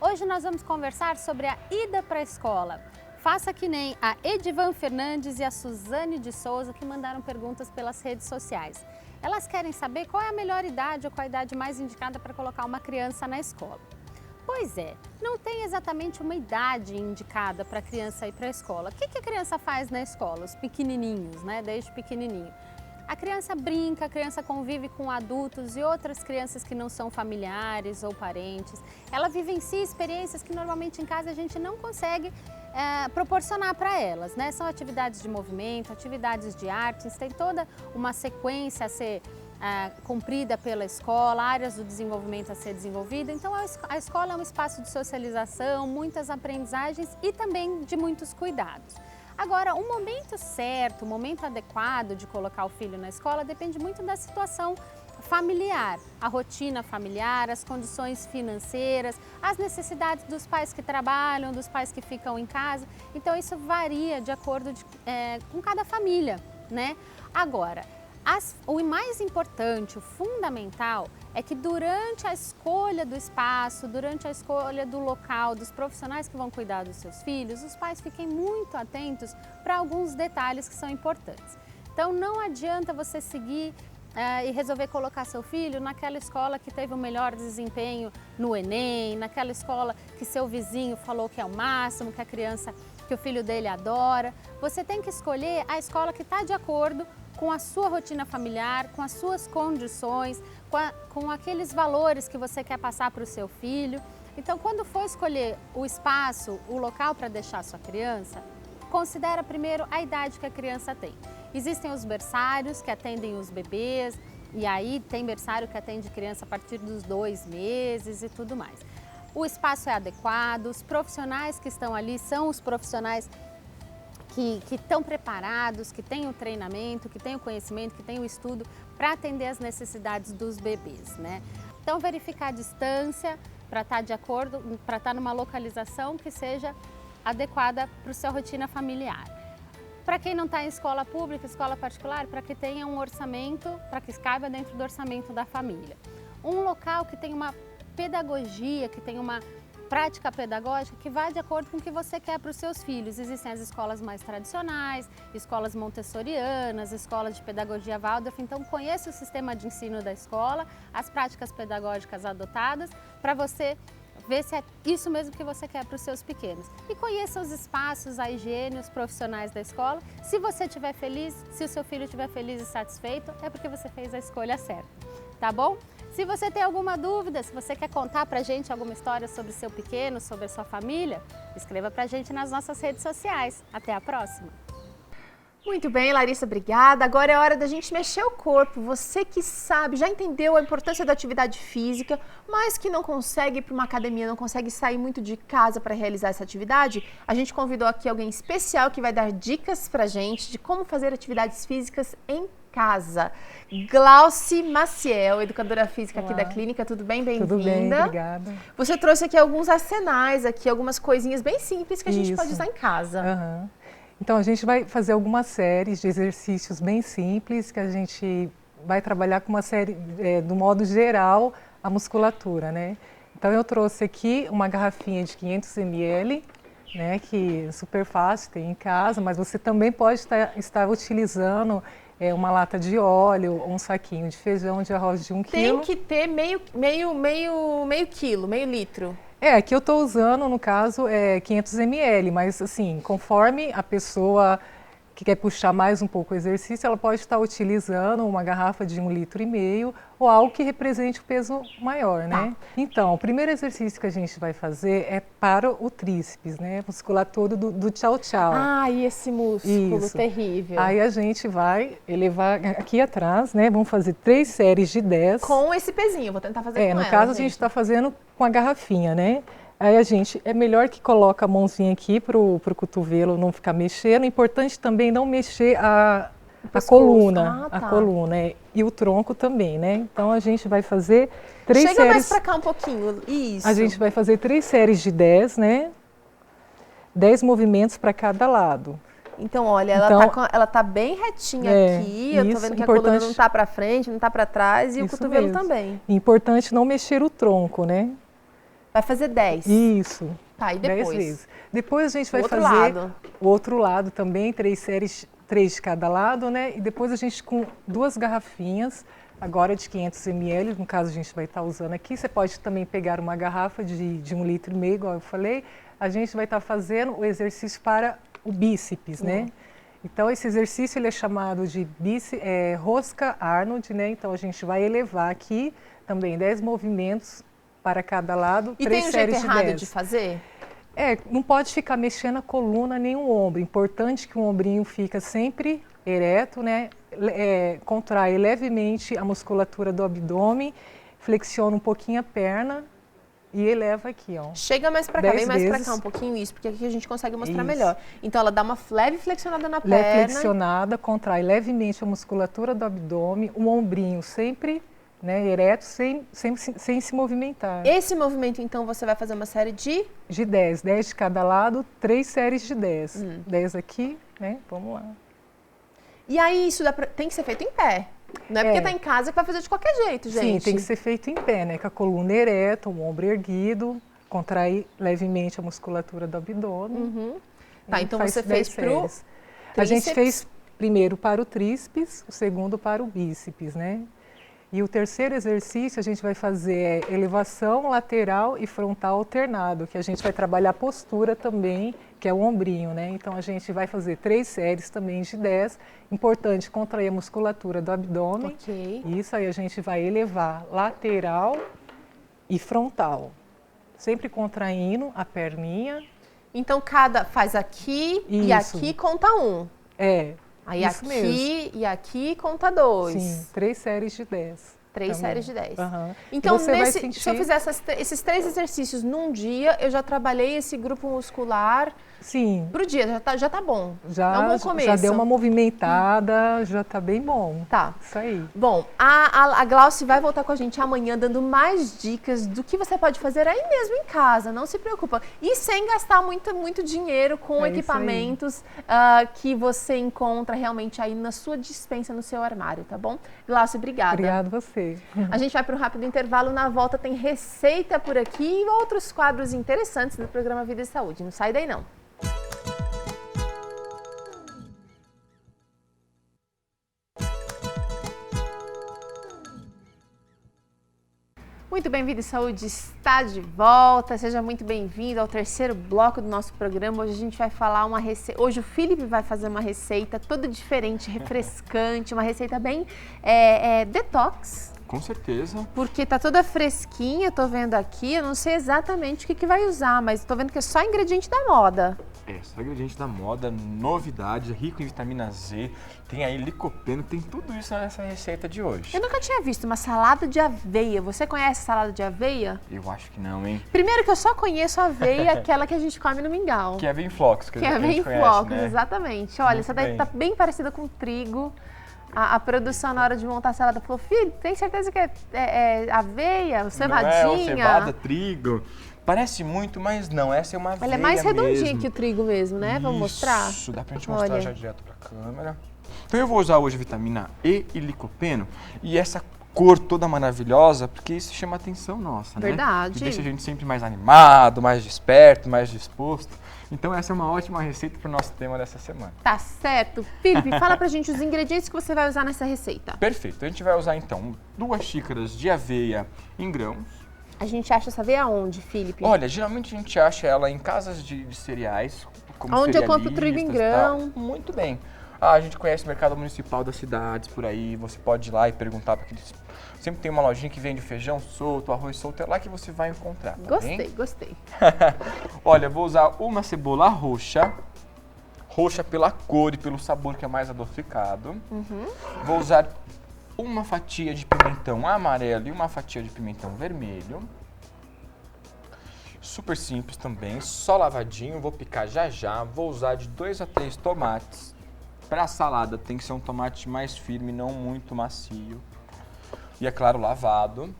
Hoje nós vamos conversar sobre a ida para a escola. Faça que nem a Edivan Fernandes e a Suzane de Souza que mandaram perguntas pelas redes sociais. Elas querem saber qual é a melhor idade ou qual a idade mais indicada para colocar uma criança na escola. Pois é, não tem exatamente uma idade indicada para a criança ir para a escola. O que a criança faz na escola? Os pequenininhos, né? Desde pequenininho. A criança brinca, a criança convive com adultos e outras crianças que não são familiares ou parentes. Ela vivencia experiências que normalmente em casa a gente não consegue proporcionar para elas, né? São atividades de movimento, atividades de artes, tem toda uma sequência a ser cumprida pela escola, áreas do desenvolvimento a ser desenvolvida. Então a escola é um espaço de socialização, muitas aprendizagens e também de muitos cuidados. Agora, o momento certo, o momento adequado de colocar o filho na escola depende muito da situação familiar, a rotina familiar, as condições financeiras, as necessidades dos pais que trabalham, dos pais que ficam em casa. Então, isso varia de acordo com cada família, né? Agora, o mais importante, o fundamental, é que durante a escolha do espaço, durante a escolha do local, dos profissionais que vão cuidar dos seus filhos, os pais fiquem muito atentos para alguns detalhes que são importantes. Então não adianta você seguir e resolver colocar seu filho naquela escola que teve o melhor desempenho no Enem, naquela escola que seu vizinho falou que é o máximo, que o filho dele adora. Você tem que escolher a escola que está de acordo com a sua rotina familiar, com as suas condições, com aqueles valores que você quer passar para o seu filho. Então, quando for escolher o espaço, o local para deixar a sua criança, considera primeiro a idade que a criança tem. Existem os berçários que atendem os bebês, e aí tem berçário que atende criança a partir dos 2 meses e tudo mais. O espaço é adequado, os profissionais que estão ali são os profissionais que estão preparados, que têm o treinamento, que têm o conhecimento, que têm o estudo para atender as necessidades dos bebês, né? Então, verificar a distância para estar de acordo, para estar numa localização que seja adequada para a sua rotina familiar. Para quem não está em escola pública, escola particular, para que tenha um orçamento, para que caiba dentro do orçamento da família. Um local que tenha uma pedagogia, que tenha uma prática pedagógica que vai de acordo com o que você quer para os seus filhos. Existem as escolas mais tradicionais, escolas montessorianas, escolas de pedagogia Waldorf. Então, conheça o sistema de ensino da escola, as práticas pedagógicas adotadas, para você ver se é isso mesmo que você quer para os seus pequenos. E conheça os espaços, a higiene, os profissionais da escola. Se você estiver feliz, se o seu filho estiver feliz e satisfeito, é porque você fez a escolha certa, tá bom? Se você tem alguma dúvida, se você quer contar pra gente alguma história sobre seu pequeno, sobre a sua família, escreva pra gente nas nossas redes sociais. Até a próxima! Muito bem, Larissa, obrigada. Agora é hora da gente mexer o corpo. Você que sabe, já entendeu a importância da atividade física, mas que não consegue ir para uma academia, não consegue sair muito de casa para realizar essa atividade, a gente convidou aqui alguém especial que vai dar dicas pra gente de como fazer atividades físicas em casa. Glauci Maciel, educadora física aqui da clínica, tudo bem? Bem-vinda. Tudo bem, obrigada. Você trouxe aqui alguns arsenais, aqui algumas coisinhas bem simples que a gente pode usar em casa. Então, a gente vai fazer algumas séries de exercícios bem simples, que a gente vai trabalhar com uma série, do modo geral, a musculatura, né? Então, eu trouxe aqui uma garrafinha de 500 ml, né, que é super fácil, tem em casa, mas você também pode estar utilizando uma lata de óleo, um saquinho de feijão, de arroz de 1 quilo. Tem que ter meio quilo, meio litro. Aqui eu estou usando, no caso, 500 ml, mas assim, conforme a pessoa que quer puxar mais um pouco o exercício, ela pode estar utilizando uma garrafa de 1,5 litro ou algo que represente o peso maior, né? Então, o primeiro exercício que a gente vai fazer é para o tríceps, né? Musculatura do tchau-tchau. E esse músculo Isso. terrível. Aí a gente vai elevar aqui atrás, né? Vamos fazer 3 séries de 10. Com esse pezinho, vou tentar fazer com ela. No caso, a gente está fazendo com a garrafinha, né? Aí a gente, é melhor que coloque a mãozinha aqui pro cotovelo não ficar mexendo. É importante também não mexer a coluna, a coluna e o tronco também, né? Então a gente vai fazer 3 séries. Chega mais pra cá um pouquinho, isso. A gente vai fazer 3 séries de 10, né? 10 movimentos para cada lado. Então, olha, ela tá bem retinha aqui. Eu tô vendo que a coluna não tá pra frente, não tá pra trás e o cotovelo também. Importante não mexer o tronco, né? Vai fazer 10. Isso. Tá, e depois? 10 vezes. Depois a gente vai fazer lado. o outro lado também, 3 séries, 3 de cada lado, né? E depois a gente com 2 garrafinhas, agora de 500 ml, no caso a gente vai estar usando aqui. Você pode também pegar uma garrafa de 1,5 litro, igual eu falei. A gente vai estar fazendo o exercício para o bíceps, né? Então esse exercício ele é chamado de rosca Arnold, né? Então a gente vai elevar aqui também 10 movimentos para cada lado, e 3 séries de 10. E tem um jeito errado de fazer? Não pode ficar mexendo a coluna nem o ombro. Importante que o ombrinho fica sempre ereto, né? Contrai levemente a musculatura do abdômen, flexiona um pouquinho a perna e eleva aqui, ó. Chega mais para cá, vem mais para cá um pouquinho isso, porque aqui a gente consegue mostrar melhor. Então ela dá uma leve flexionada na perna. Leve flexionada, contrai levemente a musculatura do abdômen, o ombrinho sempre, né, ereto, sem se movimentar. Esse movimento, então, você vai fazer uma série de 10 de cada lado, 3 séries de 10. 10 aqui, né? Vamos lá. E aí, isso tem que ser feito em pé. Não é porque tá em casa que vai fazer de qualquer jeito, gente. Sim, tem que ser feito em pé, né? Com a coluna ereta, o ombro erguido, contrair levemente a musculatura do abdômen. Tá, então você fez pro tríceps. A gente fez primeiro para o tríceps, o segundo para o bíceps, né? E o terceiro exercício a gente vai fazer elevação lateral e frontal alternado, que a gente vai trabalhar a postura também, que é o ombrinho, né? Então a gente vai fazer 3 séries também de 10. Importante contrair a musculatura do abdômen. Isso aí a gente vai elevar lateral e frontal. Sempre contraindo a perninha. Então faz aqui e aqui conta 1. Aí aqui mesmo. E aqui conta 2. Sim, 3 séries de 10. 3 séries de 10. Então, se eu fizer esses 3 exercícios num dia, eu já trabalhei esse grupo muscular pro dia. Já tá bom. É um bom começo. Já deu uma movimentada, já tá bem bom. Tá. Isso aí. Bom, a Glauci vai voltar com a gente amanhã dando mais dicas do que você pode fazer aí mesmo em casa. Não se preocupa. E sem gastar muito dinheiro com equipamentos que você encontra realmente aí na sua despensa, no seu armário, tá bom? Glauci, obrigada. Obrigada a você. A gente vai para um rápido intervalo. Na volta tem receita por aqui e outros quadros interessantes do programa Vida e Saúde. Não sai daí não. Muito bem, Vida e Saúde está de volta. Seja muito bem-vindo ao terceiro bloco do nosso programa. Hoje a gente vai falar uma receita. Hoje o Felipe vai fazer uma receita toda diferente, refrescante, uma receita bem detox. Com certeza. Porque tá toda fresquinha, tô vendo aqui. Eu não sei exatamente o que vai usar, mas tô vendo que é só ingrediente da moda. Só ingrediente da moda, novidade, rico em vitamina Z, tem aí licopeno, tem tudo isso nessa receita de hoje. Eu nunca tinha visto uma salada de aveia. Você conhece salada de aveia? Eu acho que não, hein? Primeiro que eu só conheço a aveia, aquela que a gente come no mingau. Que é bem flocos. Que é bem flocos, né? Exatamente. Olha, muito essa daí tá bem parecida com trigo. A produção, na hora de montar a salada, falou: filho, tem certeza que é aveia, cevadinha? Não é, cevada, trigo. Parece muito, mas não. Essa é uma aveia Ela é mais redondinha mesmo. que o trigo mesmo, né? Vamos mostrar? Isso, dá pra gente mostrar Olha. já direto pra câmera. Então eu vou usar hoje vitamina E e licopeno. E essa cor toda maravilhosa, porque isso chama a atenção nossa, né? Verdade. E deixa a gente sempre mais animado, mais desperto, mais disposto. Então essa é uma ótima receita para o nosso tema dessa semana. Tá certo. Felipe, fala pra gente os ingredientes que você vai usar nessa receita. Perfeito. A gente vai usar então 2 xícaras de aveia em grãos. A gente acha essa aveia onde, Felipe? Olha, geralmente a gente acha ela em casas de cereais, como Onde eu compro trigo em cerealistas e tal. grão. Muito bem. A gente conhece o mercado municipal das cidades por aí, você pode ir lá e perguntar para aqueles... Sempre tem uma lojinha que vende feijão solto, arroz solto, é lá que você vai encontrar, tá Gostei, bem? gostei. Olha, vou usar uma cebola roxa pela cor e pelo sabor que é mais adocicado. Vou usar uma fatia de pimentão amarelo e uma fatia de pimentão vermelho. Super simples também, só lavadinho, vou picar já já. Vou usar de 2 a 3 tomates. Para a salada tem que ser um tomate mais firme, não muito macio. E é claro, lavado.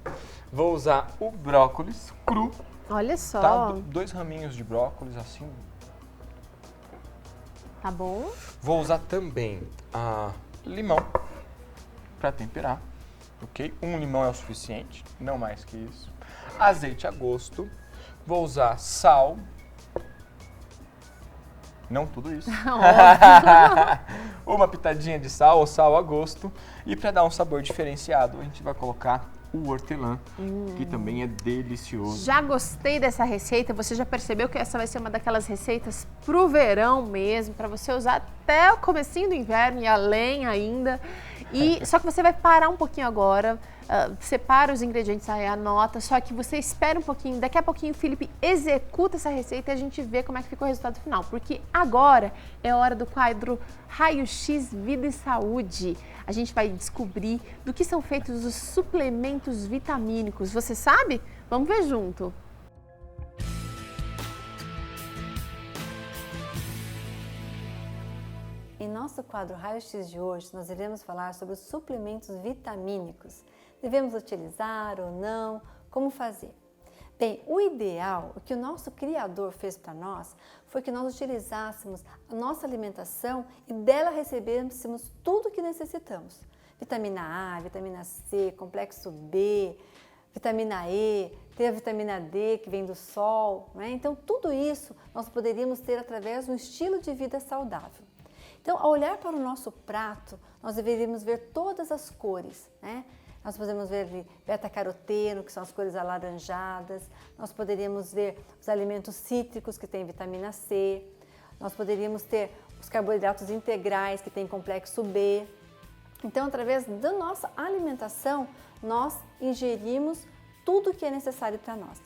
Vou usar o brócolis cru, Olha só. tá? 2 raminhos de brócolis, assim. Tá bom? Vou usar também limão para temperar, ok? 1 limão é o suficiente, não mais que isso. Azeite a gosto. Vou usar sal. Não tudo isso. Uma pitadinha de sal ou sal a gosto. E para dar um sabor diferenciado, a gente vai colocar o hortelã, que também é delicioso. Já gostei dessa receita. Você já percebeu que essa vai ser uma daquelas receitas pro verão mesmo, para você usar até o comecinho do inverno e além ainda. E só que você vai parar um pouquinho agora, separa os ingredientes aí, anota, só que você espera um pouquinho, daqui a pouquinho o Felipe executa essa receita e a gente vê como é que ficou o resultado final, porque agora é hora do quadro Raio-X Vida e Saúde. A gente vai descobrir do que são feitos os suplementos vitamínicos. Você sabe? Vamos ver junto. Em nosso quadro Raio-X de hoje, nós iremos falar sobre os suplementos vitamínicos. Devemos utilizar ou não? Como fazer? Bem, o ideal, o que o nosso Criador fez para nós, foi que nós utilizássemos a nossa alimentação e dela recebêssemos tudo o que necessitamos. Vitamina A, vitamina C, complexo B, vitamina E, tem a vitamina D que vem do sol, né? Então tudo isso nós poderíamos ter através de um estilo de vida saudável. Então, ao olhar para o nosso prato, nós deveríamos ver todas as cores, né? Nós podemos ver beta-caroteno, que são as cores alaranjadas, nós poderíamos ver os alimentos cítricos, que têm vitamina C, nós poderíamos ter os carboidratos integrais, que têm complexo B. Então, através da nossa alimentação, nós ingerimos tudo que é necessário para nós.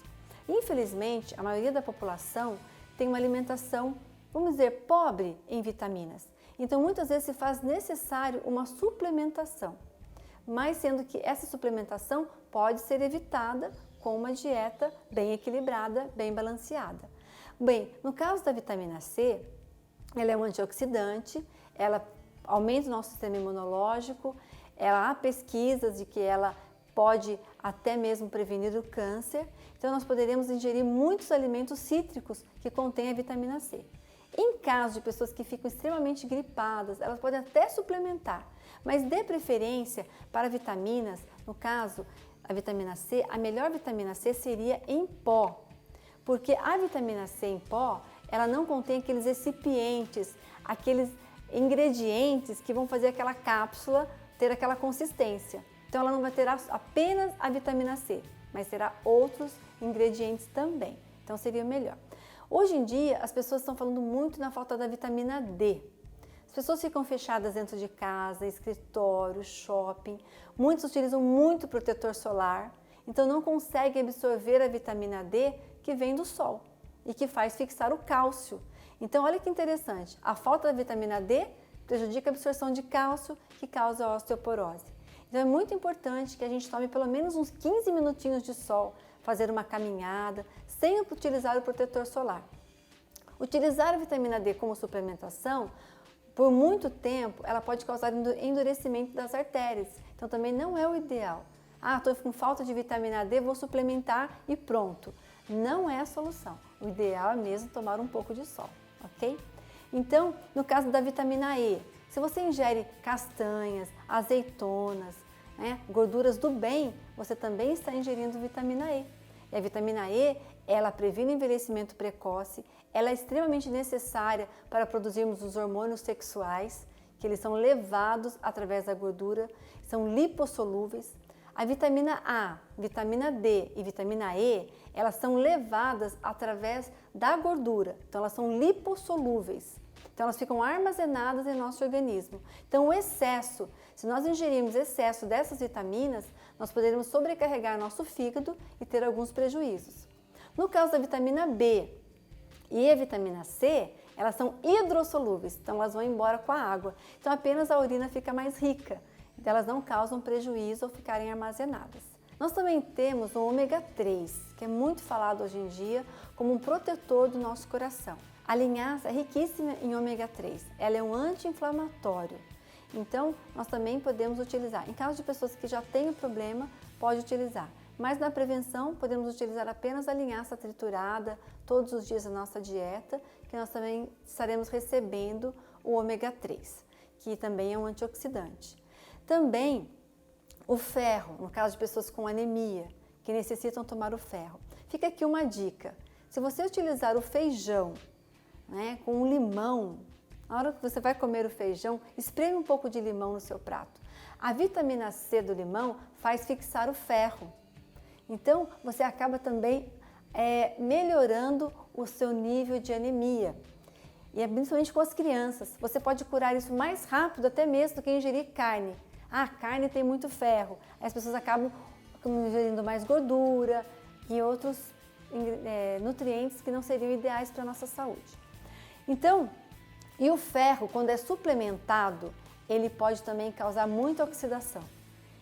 Infelizmente, a maioria da população tem uma alimentação, vamos dizer, pobre em vitaminas. Então, muitas vezes se faz necessário uma suplementação, mas sendo que essa suplementação pode ser evitada com uma dieta bem equilibrada, bem balanceada. Bem, no caso da vitamina C, ela é um antioxidante, ela aumenta o nosso sistema imunológico, há pesquisas de que ela pode até mesmo prevenir o câncer, então nós poderemos ingerir muitos alimentos cítricos que contêm a vitamina C. Em caso de pessoas que ficam extremamente gripadas, elas podem até suplementar, mas dê preferência para vitaminas, no caso, a vitamina C, a melhor vitamina C seria em pó, porque a vitamina C em pó, ela não contém aqueles recipientes, aqueles ingredientes que vão fazer aquela cápsula ter aquela consistência. Então ela não vai ter apenas a vitamina C, mas terá outros ingredientes também, então seria melhor. Hoje em dia, as pessoas estão falando muito na falta da vitamina D. As pessoas ficam fechadas dentro de casa, escritório, shopping. Muitos utilizam muito protetor solar, então não conseguem absorver a vitamina D que vem do sol e que faz fixar o cálcio. Então, olha que interessante, a falta da vitamina D prejudica a absorção de cálcio, que causa a osteoporose. Então, é muito importante que a gente tome pelo menos uns 15 minutinhos de sol, fazer uma caminhada, sem utilizar o protetor solar. Utilizar a vitamina D como suplementação Por muito tempo, ela pode causar endurecimento das artérias. Então, também não é o ideal. Ah, estou com falta de vitamina D, vou suplementar e pronto. Não é a solução. O ideal é mesmo tomar um pouco de sol, ok? Então, no caso da vitamina E, se você ingere castanhas, azeitonas, né, gorduras do bem, você também está ingerindo vitamina E. E a vitamina E, ela previne o envelhecimento precoce, ela é extremamente necessária para produzirmos os hormônios sexuais, que eles são levados através da gordura, são lipossolúveis. A vitamina A, vitamina D e vitamina E, elas são levadas através da gordura, então elas são lipossolúveis. Então elas ficam armazenadas em nosso organismo. Então o excesso, se nós ingerirmos excesso dessas vitaminas, nós poderemos sobrecarregar nosso fígado e ter alguns prejuízos. No caso da vitamina B e a vitamina C, elas são hidrossolúveis, então elas vão embora com a água. Então apenas a urina fica mais rica, então elas não causam prejuízo ao ficarem armazenadas. Nós também temos o ômega 3, que é muito falado hoje em dia como um protetor do nosso coração. A linhaça é riquíssima em ômega 3, ela é um anti-inflamatório. Então, nós também podemos utilizar. Em caso de pessoas que já têm o problema, pode utilizar. Mas na prevenção, podemos utilizar apenas a linhaça triturada todos os dias na nossa dieta, que nós também estaremos recebendo o ômega 3, que também é um antioxidante. Também o ferro, no caso de pessoas com anemia, que necessitam tomar o ferro. Fica aqui uma dica. Se você utilizar o feijão, né, com um limão, na hora que você vai comer o feijão, espreme um pouco de limão no seu prato. A vitamina C do limão faz fixar o ferro. Então, você acaba também melhorando o seu nível de anemia. E principalmente com as crianças. Você pode curar isso mais rápido até mesmo do que ingerir carne. Ah, carne tem muito ferro. Aí as pessoas acabam ingerindo mais gordura e outros nutrientes que não seriam ideais para a nossa saúde. Então, e o ferro, quando é suplementado, ele pode também causar muita oxidação.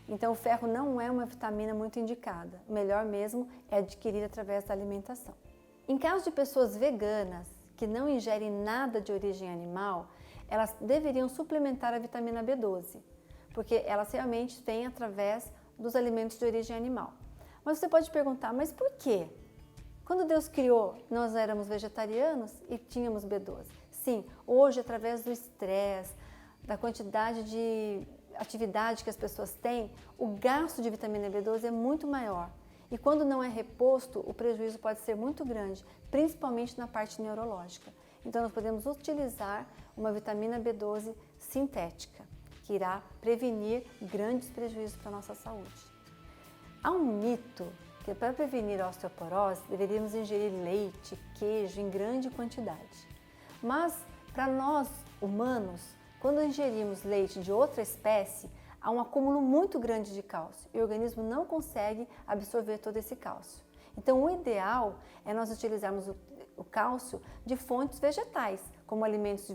Então, o ferro não é uma vitamina muito indicada. O melhor mesmo é adquirir através da alimentação. Em caso de pessoas veganas que não ingerem nada de origem animal, elas deveriam suplementar a vitamina B12, porque elas realmente vêm através dos alimentos de origem animal. Mas você pode perguntar, mas por quê? Quando Deus criou, nós éramos vegetarianos e tínhamos B12. Sim, hoje, através do estresse, da quantidade de atividade que as pessoas têm, o gasto de vitamina B12 é muito maior. E quando não é reposto, o prejuízo pode ser muito grande, principalmente na parte neurológica. Então, nós podemos utilizar uma vitamina B12 sintética, que irá prevenir grandes prejuízos para a nossa saúde. Há um mito que para prevenir a osteoporose, deveríamos ingerir leite, queijo em grande quantidade. Mas, para nós humanos, quando ingerimos leite de outra espécie, há um acúmulo muito grande de cálcio e o organismo não consegue absorver todo esse cálcio. Então, o ideal é nós utilizarmos o cálcio de fontes vegetais, como alimentos de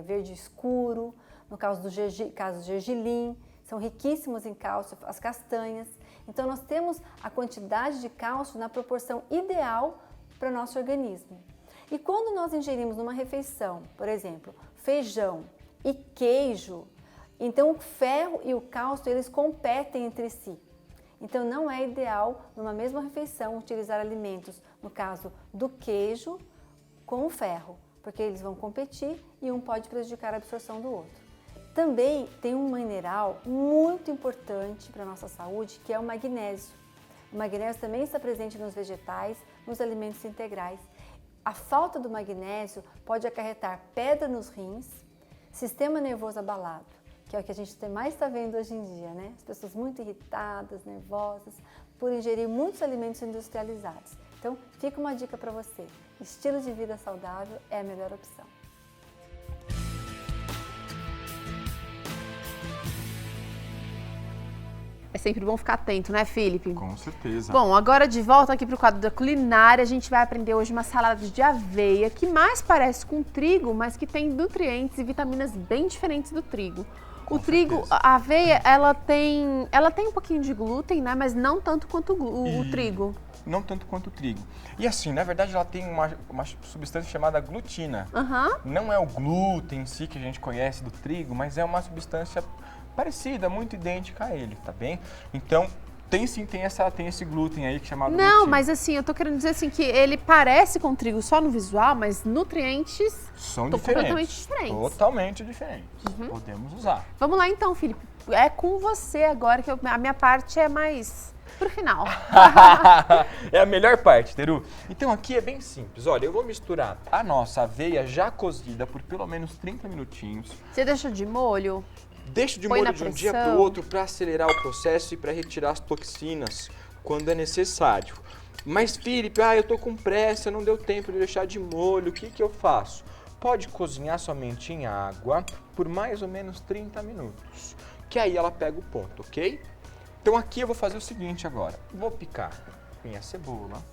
verde escuro, no caso do gergelim, são riquíssimos em cálcio, as castanhas. Então, nós temos a quantidade de cálcio na proporção ideal para o nosso organismo. E quando nós ingerimos numa refeição, por exemplo, feijão e queijo, então o ferro e o cálcio, eles competem entre si. Então, não é ideal, numa mesma refeição, utilizar alimentos, no caso do queijo, com o ferro, porque eles vão competir e um pode prejudicar a absorção do outro. Também tem um mineral muito importante para a nossa saúde, que é o magnésio. O magnésio também está presente nos vegetais, nos alimentos integrais. A falta do magnésio pode acarretar pedra nos rins, sistema nervoso abalado, que é o que a gente mais está vendo hoje em dia, né? As pessoas muito irritadas, nervosas, por ingerir muitos alimentos industrializados. Então, fica uma dica para você. Estilo de vida saudável é a melhor opção. É sempre bom ficar atento, né, Felipe? Com certeza. Bom, agora de volta aqui para o quadro da culinária, a gente vai aprender hoje uma salada de aveia que mais parece com trigo, mas que tem nutrientes e vitaminas bem diferentes do trigo. O trigo, certeza. a aveia, ela tem um pouquinho de glúten, né? Mas não tanto quanto o trigo. Não tanto quanto o trigo. E assim, na verdade, ela tem uma substância chamada glutina. Aham. Não é o glúten em si que a gente conhece do trigo, mas é uma substância parecida, muito idêntica a ele, tá bem? Então, tem esse glúten aí que é chamado Não, glutina. mas assim, eu tô querendo dizer assim que ele parece com trigo só no visual, mas nutrientes São completamente diferentes. diferentes. Totalmente diferentes. Podemos usar. Vamos lá então, Felipe. É com você agora que a minha parte é mais pro final. É a melhor parte, Teru. Então aqui é bem simples. Olha, eu vou misturar a nossa aveia já cozida por pelo menos 30 minutinhos. Você deixa de molho? Deixo de Põe molho na de um dia pressão. para o outro para acelerar o processo e para retirar as toxinas quando é necessário. Mas, Felipe, eu tô com pressa, não deu tempo de deixar de molho, o que que eu faço? Pode cozinhar somente em água por mais ou menos 30 minutos, que aí ela pega o ponto, ok? Então aqui eu vou fazer o seguinte agora, vou picar minha cebola,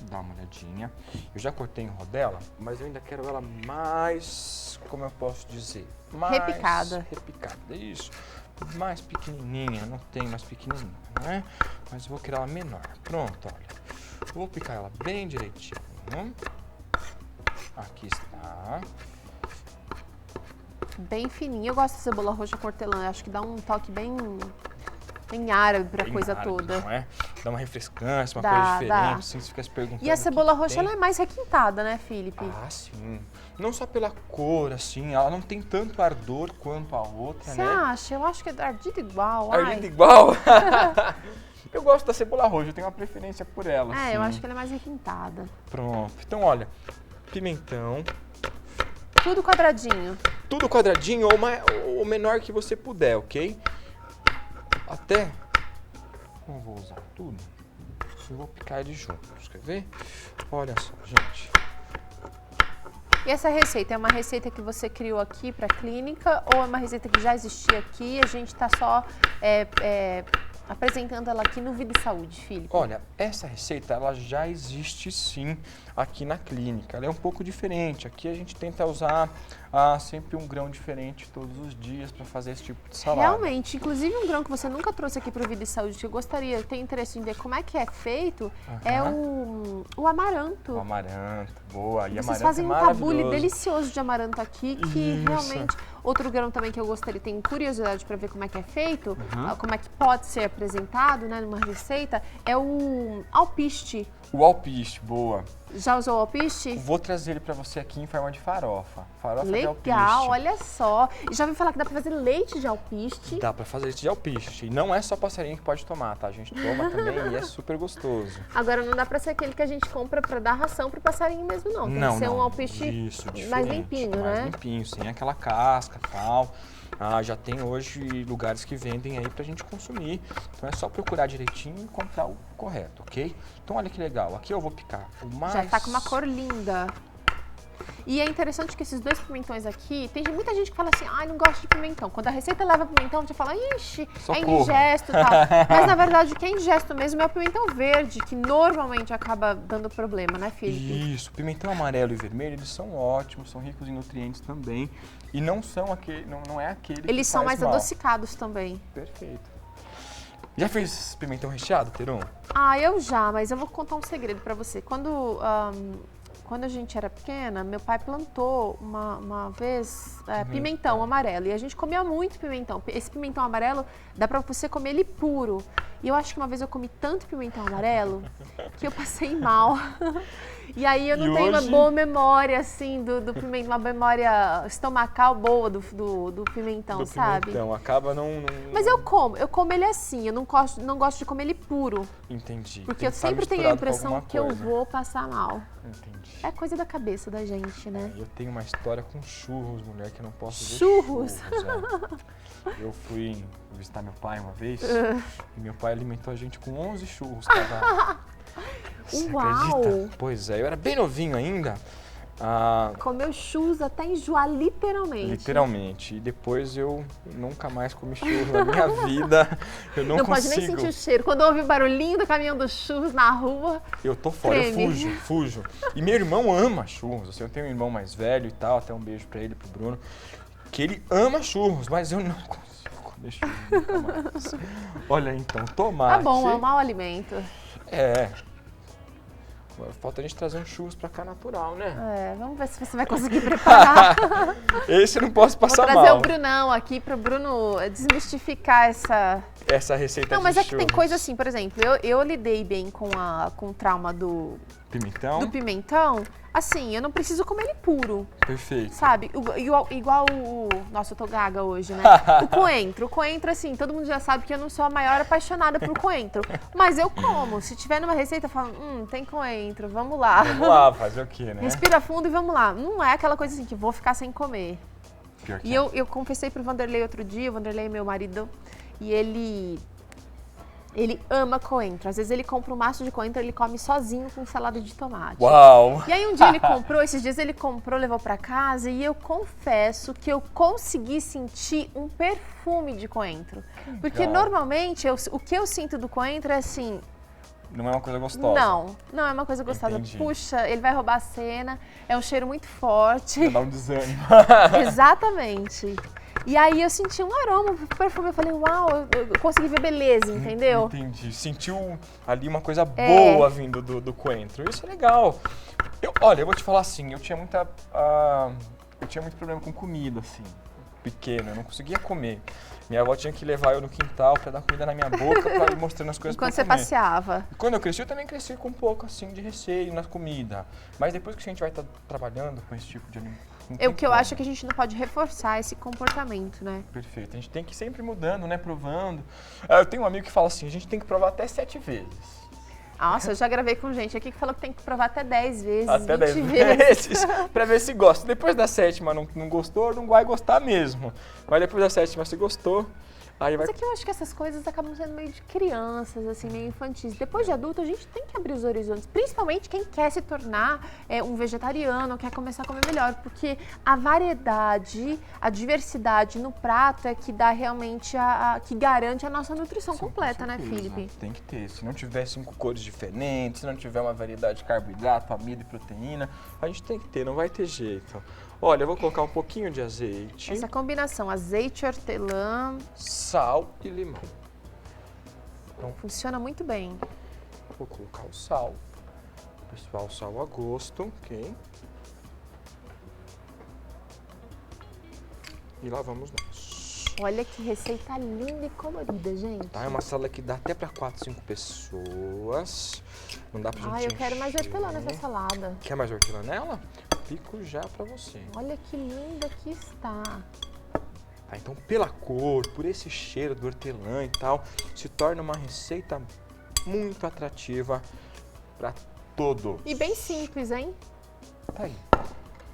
dar uma olhadinha. Eu já cortei em rodela, mas eu ainda quero ela mais, como eu posso dizer? Mais Repicada. Repicada, isso. Mais pequenininha, não tem mais pequenininha, né? Mas eu vou querer ela menor. Pronto, olha. Vou picar ela bem direitinho. Aqui está. Bem fininho. Eu gosto de cebola roxa com hortelã. Acho que dá um toque bem árabe pra Bem coisa árabe, toda. não é? Dá uma refrescância, uma Dá, coisa diferente, dá. assim, você fica se perguntando. E a o que cebola que roxa, tem. ela é mais requintada, né, Felipe? Ah, sim. Não só pela cor, assim, ela não tem tanto ardor quanto a outra, Você né? acha? Eu acho que é ardida igual. ai. Ardida igual? Eu gosto da cebola roxa, eu tenho uma preferência por ela. É, eu sim. acho que ela é mais requintada. Pronto. Então, olha, pimentão, Tudo quadradinho. tudo quadradinho ou menor que você puder, ok? Até, não vou usar tudo, eu vou picar eles juntos, quer ver? Olha só, gente. E essa receita é uma receita que você criou aqui para a clínica ou é uma receita que já existia aqui e a gente está só apresentando ela aqui no Vida e Saúde, Felipe? Olha, essa receita ela já existe sim aqui na clínica. Ela é um pouco diferente. Aqui a gente tenta usar sempre um grão diferente todos os dias para fazer esse tipo de salada. Realmente, inclusive um grão que você nunca trouxe aqui para o Vida e Saúde, que eu gostaria, eu tenho interesse em ver como é que é feito, é o amaranto. O amaranto, boa. E Vocês amaranto fazem é um tabule maravilhoso. delicioso de amaranto aqui, que Isso. realmente... Outro grão também que eu gostaria, tenho curiosidade para ver como é que é feito, como é que pode ser apresentado, né, numa receita, é o alpiste. O alpiste, boa. Já usou o alpiste? Vou trazer ele para você aqui em forma de farofa. Farofa de alpiste. Legal, olha só. E já ouvi falar que dá para fazer leite de alpiste. Dá para fazer leite de alpiste. E não é só passarinho que pode tomar, tá? A gente toma também e é super gostoso. Agora não dá para ser aquele que a gente compra para dar ração pro passarinho mesmo, não. Tem que ser um alpiste Isso, mais diferente, limpinho, mais né? limpinho, sem aquela casca e tal. Já tem hoje lugares que vendem aí pra gente consumir. Então é só procurar direitinho e comprar o correto, ok? Então olha que legal. Aqui eu vou picar o mais... Já tá com uma cor linda. E é interessante que esses dois pimentões aqui, tem muita gente que fala assim, não gosto de pimentão. Quando a receita leva pimentão, você fala, ixi, Socorro. é indigesto e tal. Mas na verdade o que é indigesto mesmo é o pimentão verde, que normalmente acaba dando problema, né, Felipe? Isso, pimentão amarelo e vermelho, eles são ótimos, são ricos em nutrientes também. E não são aquele, não é aquele Eles que são faz mais mal. adocicados também. Perfeito. Já fez pimentão recheado, Terum? Eu já, mas eu vou contar um segredo pra você. Quando a gente era pequena, meu pai plantou uma vez pimentão amarelo e a gente comia muito pimentão. Esse pimentão amarelo dá pra você comer ele puro. E eu acho que uma vez eu comi tanto pimentão amarelo que eu passei mal. E aí eu não tenho uma boa memória, assim, do pimentão, uma memória estomacal boa do pimentão, sabe? Pimentão, acaba não... Mas eu como ele assim, eu não gosto de comer ele puro. Entendi. Porque Tem eu que estar sempre tenho a misturado com impressão alguma que eu coisa. vou passar mal. Entendi. É coisa da cabeça da gente, né? Eu tenho uma história com churros, mulher, que eu não posso ver Churros? Eu fui visitar meu pai uma vez e meu pai alimentou a gente com 11 churros cada. Você Uau! acredita? Pois é, eu era bem novinho ainda. Comeu churros até enjoar, literalmente. Literalmente. E depois eu nunca mais comi churros na minha vida. Eu não pode consigo. nem sentir o cheiro. Quando ouve o barulhinho do caminhão dos churros na rua, Eu tô fora, treme. eu fujo. E meu irmão ama churros. Assim, eu tenho um irmão mais velho e tal, até um beijo pra ele, pro Bruno, que ele ama churros, mas eu não consigo. deixa eu nunca mais. Olha então, tomate. Tá bom, é um mau alimento. É. Agora falta a gente trazer um churros pra cá natural, né? É, vamos ver se você vai conseguir preparar. Esse eu não posso passar Vou trazer mal. o Brunão aqui para o Bruno desmistificar Essa receita Não, mas de é que tem churros. coisa assim, por exemplo, eu lidei bem com o trauma do pimentão. Assim, eu não preciso comer ele puro, Perfeito. sabe? Igual o... Nossa, eu tô gaga hoje, né? O coentro, assim, todo mundo já sabe que eu não sou a maior apaixonada por coentro. Mas eu como. Se tiver numa receita, eu falo, tem coentro, vamos lá. Vamos lá, fazer o quê, né? Respira fundo e vamos lá. Não é aquela coisa assim que vou ficar sem comer. Pior que E é. eu confessei pro Vanderlei outro dia, o Vanderlei é meu marido, e ele ama coentro. Às vezes ele compra um maço de coentro, ele come sozinho com salada de tomate. Uau! E aí um dia ele comprou, esses dias ele comprou, levou pra casa e eu confesso que eu consegui sentir um perfume de coentro. Porque Legal. normalmente o que eu sinto do coentro é assim... Não é uma coisa gostosa. Não é uma coisa gostosa. Entendi. Puxa, ele vai roubar a cena, é um cheiro muito forte. Dá um desânimo. Exatamente. E aí eu senti um aroma, um perfume, eu falei, uau, eu consegui ver beleza, entendeu? Entendi. Sentiu ali uma coisa boa vindo do coentro. Isso é legal. Olha, eu vou te falar assim, eu tinha muito problema com comida, assim, pequeno, eu não conseguia comer. Minha avó tinha que levar eu no quintal pra dar comida na minha boca, pra ir mostrando as coisas Enquanto pra você comer. passeava. E quando eu cresci, eu também cresci com um pouco, assim, de receio na comida. Mas depois que a gente vai estar trabalhando com esse tipo de alimento... O que eu acho é que a gente não pode reforçar esse comportamento, né? Perfeito. A gente tem que ir sempre mudando, né? Provando. Eu tenho um amigo que fala assim, a gente tem que provar até 7 vezes. Nossa, eu já gravei com gente aqui que falou que tem que provar até 10 vezes, Até 20 10 vezes. vezes, pra ver se gosta. Depois da 7ª não gostou, não vai gostar mesmo. Mas depois da 7ª se gostou, aí vai... Mas é que eu acho que essas coisas acabam sendo meio de crianças, assim, meio infantis. Depois de adulto, a gente tem que abrir os horizontes. Principalmente quem quer se tornar um vegetariano, quer começar a comer melhor. Porque a variedade, a diversidade no prato é que dá realmente que garante a nossa nutrição completa, né, Felipe? Tem que ter. Se não tiver 5 cores diferentes, se não tiver uma variedade de carboidrato, amido e proteína, a gente tem que ter, não vai ter jeito. Olha, eu vou colocar um pouquinho de azeite. Essa combinação, azeite, hortelã... Sal e limão. Então, funciona muito bem. vou colocar o sal. Pessoal, sal a gosto, ok? E lá vamos nós. Olha que receita linda e colorida, gente. Tá, é uma salada que dá até para 4, 5 pessoas. Não dá pra gente Ai, eu quero mais encher. hortelã nessa salada. Quer mais hortelã nela? Pico já pra você. Olha que linda que está. Tá, então, pela cor, por esse cheiro do hortelã e tal, se torna uma receita muito atrativa para todos. E bem simples, hein? Tá aí.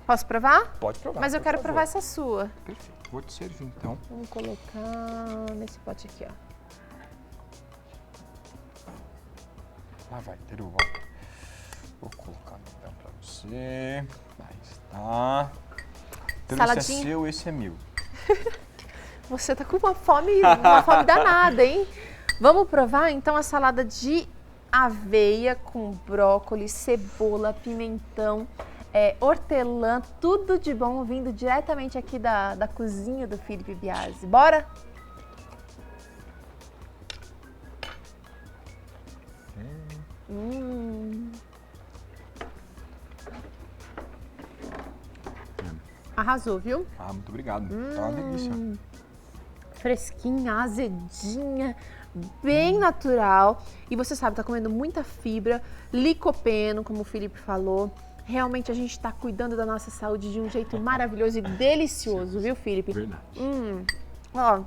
Posso provar? Pode provar. Mas eu por quero favor. provar essa sua. Perfeito. Vou te servir então. Vamos colocar nesse pote aqui, ó. Lá vai, Teru, ó. Vou colocar então pra você. Aí está. Teru, esse é Saladinha. seu, esse é meu. Você tá com uma fome danada, hein? Vamos provar então a salada de aveia com brócolis, cebola, pimentão, hortelã, tudo de bom vindo diretamente aqui da cozinha do Felipe Biasi. Bora? Arrasou, viu? Ah, muito obrigado. Tá uma delícia. Fresquinha, azedinha, bem natural. E você sabe, tá comendo muita fibra, licopeno, como o Felipe falou. Realmente a gente tá cuidando da nossa saúde de um jeito maravilhoso e delicioso, viu, Felipe? Verdade. Ó.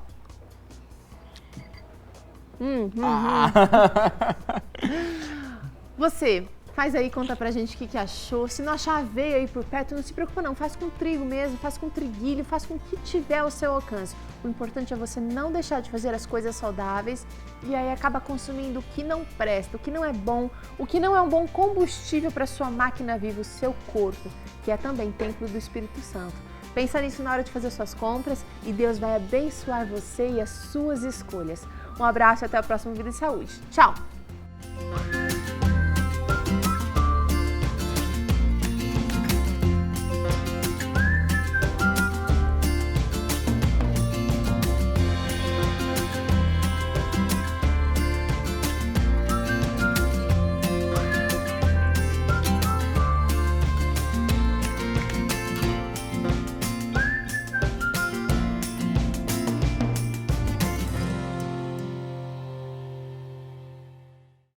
Você, faz aí, conta pra gente o que achou. Se não achar aveia aí por perto, não se preocupa não, faz com trigo mesmo, faz com triguilho, faz com o que tiver ao seu alcance. O importante é você não deixar de fazer as coisas saudáveis e aí acaba consumindo o que não presta, o que não é bom, o que não é um bom combustível para sua máquina viva, o seu corpo, que é também templo do Espírito Santo. Pensa nisso na hora de fazer suas compras e Deus vai abençoar você e as suas escolhas. Um abraço e até o próximo Vida e Saúde. Tchau!